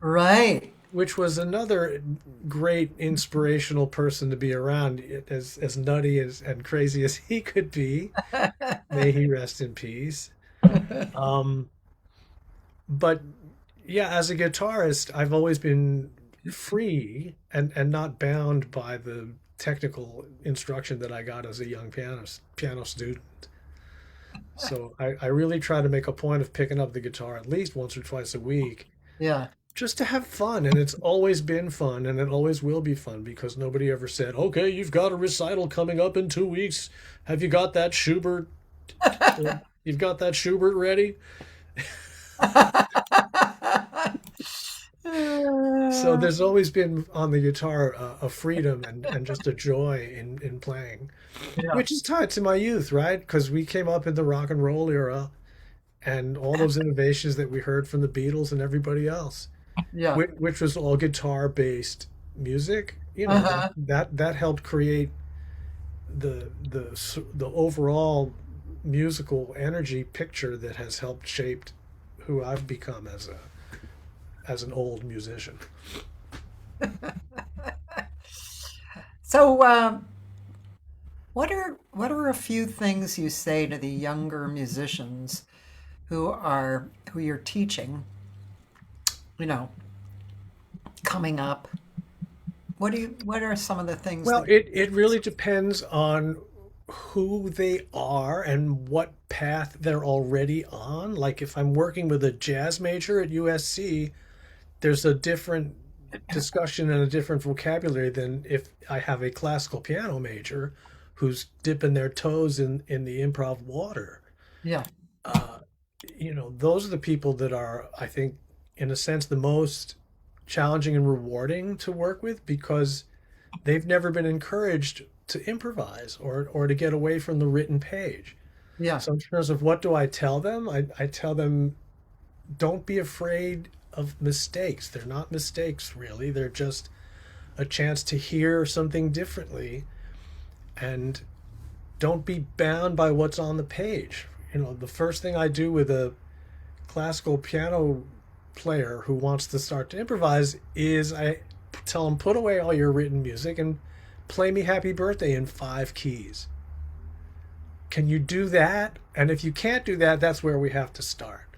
Right. which was another great inspirational person to be around, as nutty and crazy as he could be. May he rest in peace. Um, but yeah, as a guitarist, I've always been free and not bound by the technical instruction that I got as a young piano student. So I really try to make a point of picking up the guitar at least once or twice a week Yeah. just to have fun. And it's always been fun and it always will be fun because nobody ever said, okay, you've got a recital coming up in 2 weeks. Have you got that Schubert? You've got that Schubert ready? So there's always been on the guitar a freedom and just a joy in playing, Yeah. which is tied to my youth, right? Because we came up in the rock and roll era and all those innovations that we heard from the Beatles and everybody else, Yeah. which was all guitar based music. You know, Uh-huh. that helped create the overall musical energy picture that has helped shaped who I've become as an old musician. So, what are a few things you say to the younger musicians who you're teaching, you know, coming up? What are some of the things Well, that it really depends on who they are and what path they're already on. Like if I'm working with a jazz major at USC, there's a different discussion and a different vocabulary than if I have a classical piano major who's dipping their toes in the improv water. yeah, Uh, those are the people that are, I think, in a sense, the most challenging and rewarding to work with because they've never been encouraged to improvise or to get away from the written page. yeah, So in terms of what do I tell them? I tell them don't be afraid of mistakes. They're not mistakes really. They're just a chance to hear something differently and don't be bound by what's on the page. The first thing I do with a classical piano player who wants to start to improvise is I tell them put away all your written music and play me Happy Birthday in 5 keys. Can you do that? And if you can't do that, that's where we have to start.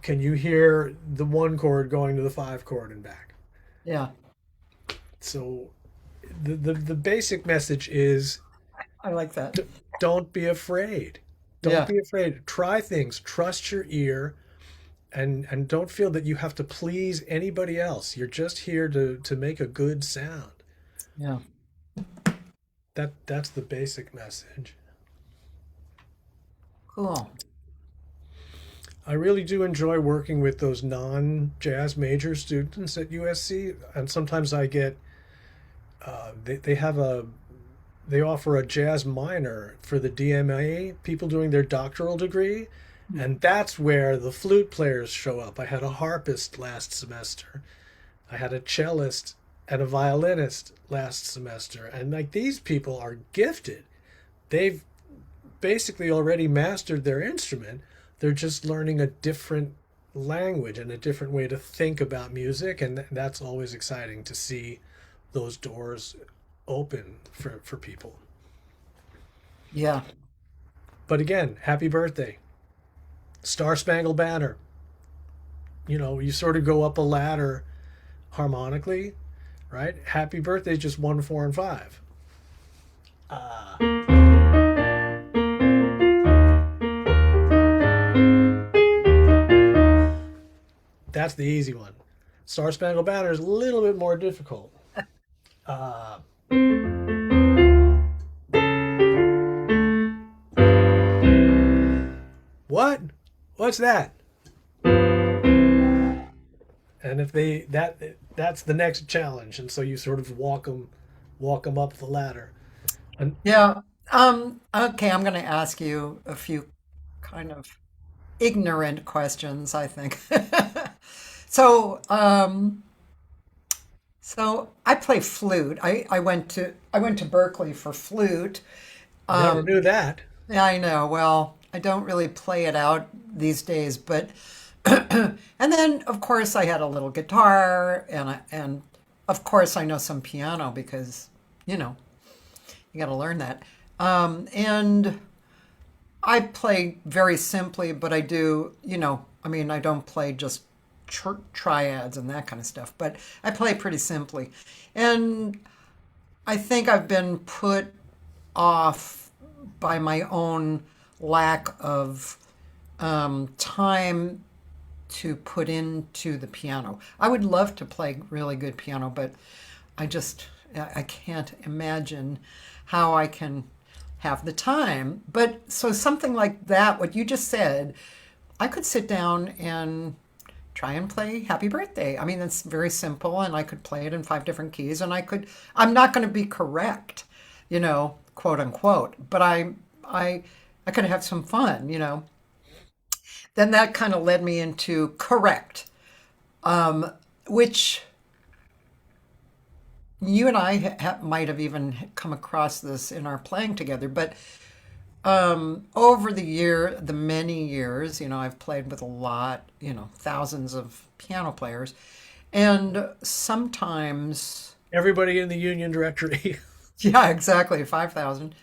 Can you hear the 1 chord going to the 5 chord and back? yeah. So the basic message is I like that. don't be afraid. Don't Yeah, be afraid. Try things. Trust your ear and don't feel that you have to please anybody else. You're just here to make a good sound. yeah. That's the basic message. Cool. I really do enjoy working with those non-jazz major students at USC, and sometimes I get they offer a jazz minor for the DMA people doing their doctoral degree, and that's where the flute players show up. I had a harpist last semester. I had a cellist and a violinist last semester, and like these people are gifted. They've basically already mastered their instrument. They're just learning a different language and a different way to think about music, and that's always exciting to see those doors open for people. Yeah, But again, happy birthday. Star Spangled Banner. You sort of go up a ladder harmonically, right? Happy birthday, just 1, 4, and 5. That's the easy one. Star Spangled Banner is a little bit more difficult. Uh, what? What's that? And if that's the next challenge, and so you sort of walk them up the ladder. And yeah. Okay, I'm going to ask you a few kind of ignorant questions, I think. So, so I play flute. I went to Berkeley for flute. never knew that. Yeah, I know. Well, I don't really play it out these days, but and then of course I had a little guitar and of course I know some piano because you know you got to learn that. And I play very simply, but I do, I mean, I don't play just triads and that kind of stuff, but I play pretty simply. And I think I've been put off by my own lack of time to put into the piano. I would love to play really good piano, but I can't imagine how I can have the time. But so something like that, what you just said, I could sit down and try and play Happy Birthday. I mean, it's very simple, and I could play it in 5 different keys, and I'm not going to be correct, quote unquote, but I could have some fun. Then that kind of led me into correct, which you and I might have even come across this in our playing together, but over the many years, I've played with a lot, thousands of piano players, and sometimes, Everybody in the union directory. Yeah, exactly. 5,000.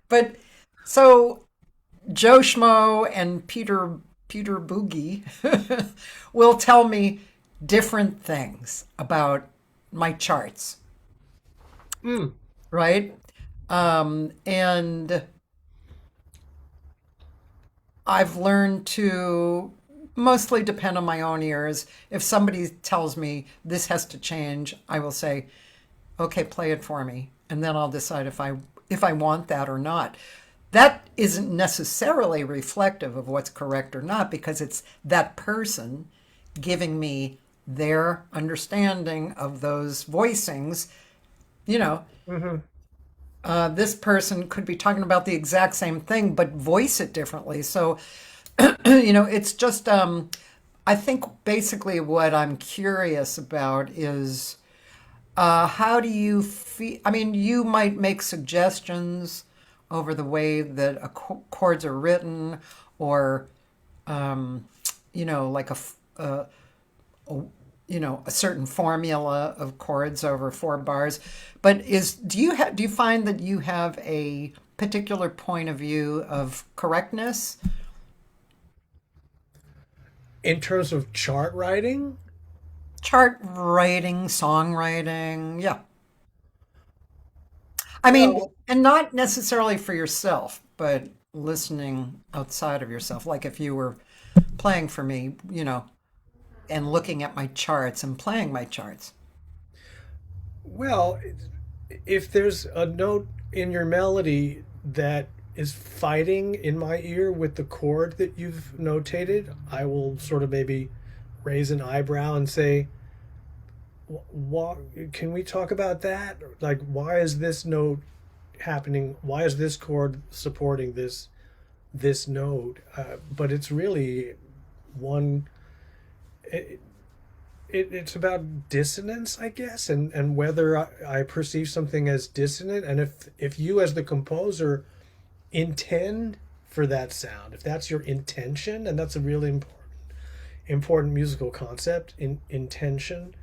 But so Joe Schmo and Peter Boogie will tell me different things about my charts, Mm, right? And I've learned to mostly depend on my own ears. If somebody tells me this has to change, I will say, "Okay, play it for me," and then I'll decide if I want that or not. That isn't necessarily reflective of what's correct or not because it's that person giving me their understanding of those voicings. You know, hmm this person could be talking about the exact same thing but voice it differently. So, it's just, I think basically what I'm curious about is how do you feel? I mean, you might make suggestions over the way that chords are written, or like a certain formula of chords over 4 bars. But do you find that you have a particular point of view of correctness? In terms of chart writing, Chart writing, songwriting, yeah. I mean, well, and not necessarily for yourself, but listening outside of yourself. Like if you were playing for me, and looking at my charts and playing my charts. well, if there's a note in your melody that is fighting in my ear with the chord that you've notated, I will sort of maybe raise an eyebrow and say, "What can we talk about that? Like, why is this note happening? Why is this chord supporting this note?" But it's really one. It, it's about dissonance, I guess, and whether I perceive something as dissonant, and if you as the composer intend for that sound, if that's your intention, and that's a really important musical concept in intention.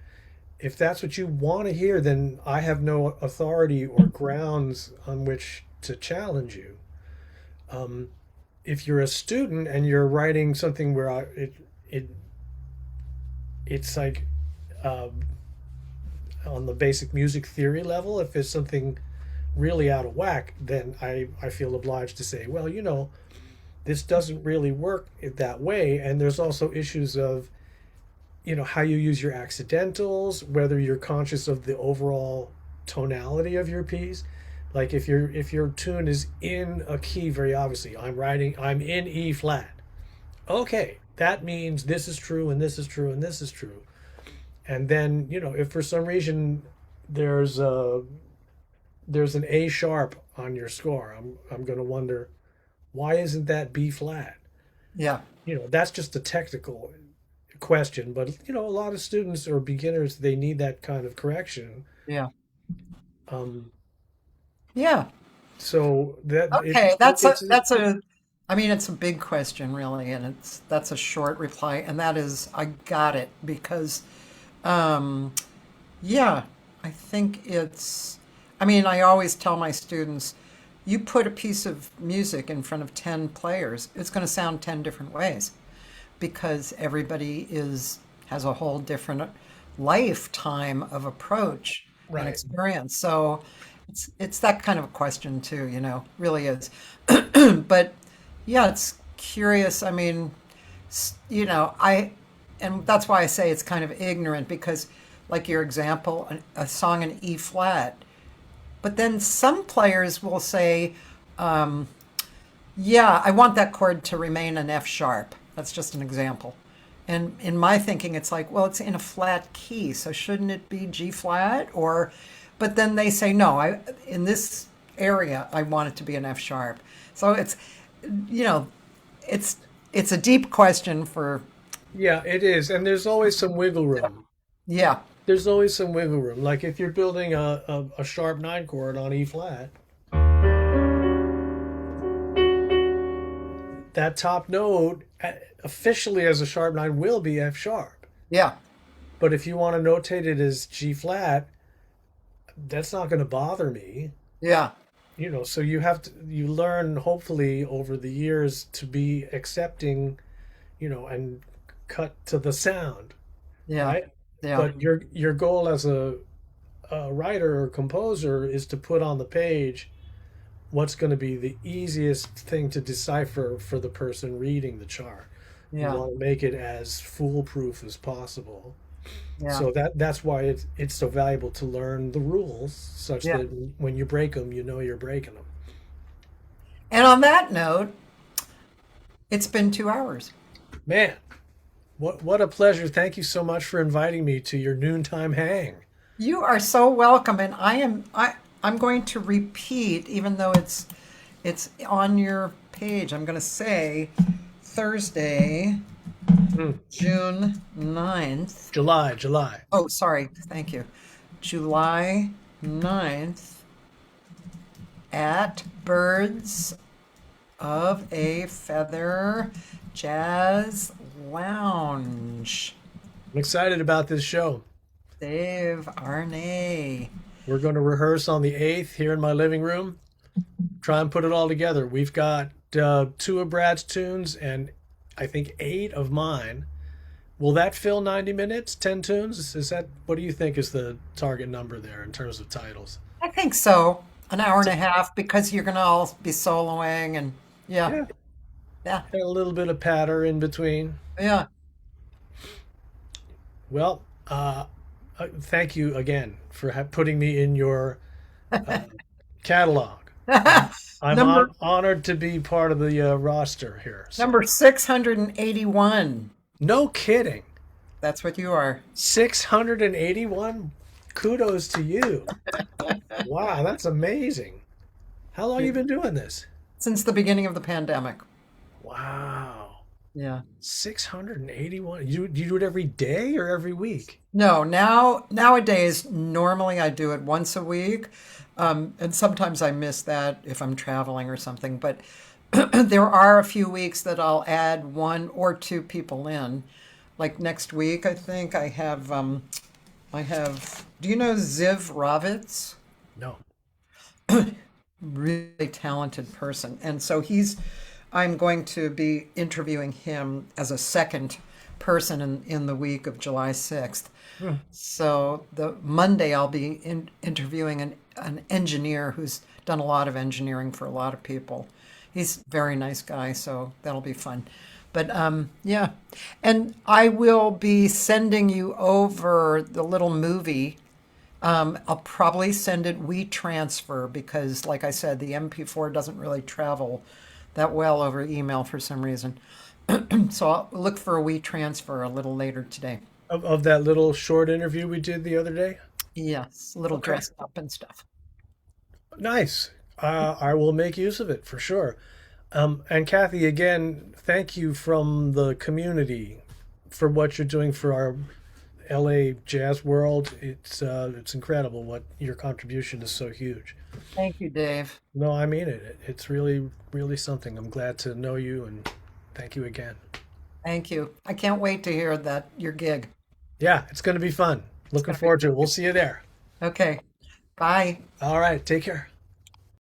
If that's what you want to hear, then I have no authority or grounds on which to challenge you. Um, if you're a student and you're writing something where it it's like um, on the basic music theory level, if it's something really out of whack, then I feel obliged to say, well, this doesn't really work that way. And there's also issues of, how you use your accidentals, whether you're conscious of the overall tonality of your piece. Like if your tune is in a key, very obviously, I'm in E flat. Okay, that means this is true and this is true and this is true. And then, if for some reason there's a there's an A sharp on your score, I'm going to wonder, why isn't that B flat? Yeah, That's just a technical question, but a lot of students or beginners, they need that kind of correction. yeah, Um, yeah. so that Okay, it's I mean, it's a big question, really, and that's a short reply, and that is, I got it because, um, yeah, I think I mean, I always tell my students, you put a piece of music in front of 10 players, it's going to sound 10 different ways because everybody has a whole different lifetime of approach and right. experience. So it's that kind of a question too, really is. But yeah, it's curious. I mean, and that's why I say it's kind of ignorant because, like your example, a song in E flat, but then some players will say, yeah, I want that chord to remain an F sharp. That's just an example. And in my thinking, it's like, well, it's in a flat key, so shouldn't it be G flat? But then they say, no, in this area, I want it to be an F sharp. So you know, it's it's a deep question for, Yeah, it is, and there's always some wiggle room. yeah, There's always some wiggle room. Like if you're building a sharp nine chord on E flat, that top note officially as a sharp nine will be F sharp. yeah, But if you want to notate it as G flat, that's not going to bother me. Yeah. So you learn hopefully over the years to be accepting, and cut to the sound, Yeah. right? Yeah. But your goal as a writer or composer is to put on the page what's going to be the easiest thing to decipher for the person reading the chart. You Yeah. want to make it as foolproof as possible. Yeah. So that's why it's so valuable to learn the rules such Yeah. that when you break them, you know you're breaking them. And on that note, it's been 2 hours. Man, what a pleasure. Thank you so much for inviting me to your noontime hang. You are so welcome, and I'm going to repeat, even though it's on your page. I'm going to say Thursday, June 9th. July. Oh, sorry. Thank you. July 9th at Birds of a Feather Jazz Lounge. I'm excited about this show. Dave Arnay. We're going to rehearse on the 8th here in my living room. Try and put it all together. We've got 2 of Brad's tunes and I think 8 of mine. Will that fill 90 minutes? 10 tunes? What do you think is the target number there in terms of titles? I think so. An hour and a half, because you're going to all be soloing, and yeah. And a little bit of patter in between. Yeah. Well, thank you again for putting me in your catalog. I'm honored to be part of the roster here. So. Number 681. No kidding. That's what you are. 681? Kudos to you. Wow, that's amazing. How long have you been doing this? Since the beginning of the pandemic. Wow. Yeah. 681. You do it every day or every week? No, nowadays, normally I do it once a week. And sometimes I miss that if I'm traveling or something. But there are a few weeks that I'll add 1 or 2 people in. Like next week, I think I have, do you know Ziv Ravitz? No. Really talented person. And so I'm going to be interviewing him as a second person in the week of July 6th. So the Monday I'll be interviewing an engineer who's done a lot of engineering for a lot of people. He's a very nice guy, so that'll be fun. But yeah, and I will be sending you over the little movie. I'll probably send it WeTransfer because, like I said, the MP4 doesn't really travel that well over email for some reason. So I'll look for a WeTransfer a little later today. Of that little short interview we did the other day? Yes, a little dressed up and stuff. Nice. I will make use of it for sure. And Cathy, again, thank you from the community for what you're doing for our LA jazz world. It's incredible what your contribution is so huge. Thank you, Dave. No, I mean it. It's really, really something. I'm glad to know you and thank you again. Thank you. I can't wait to hear your gig. Yeah, it's going to be fun. Looking forward to it. We'll see you there. Okay. Bye. All right. Take care.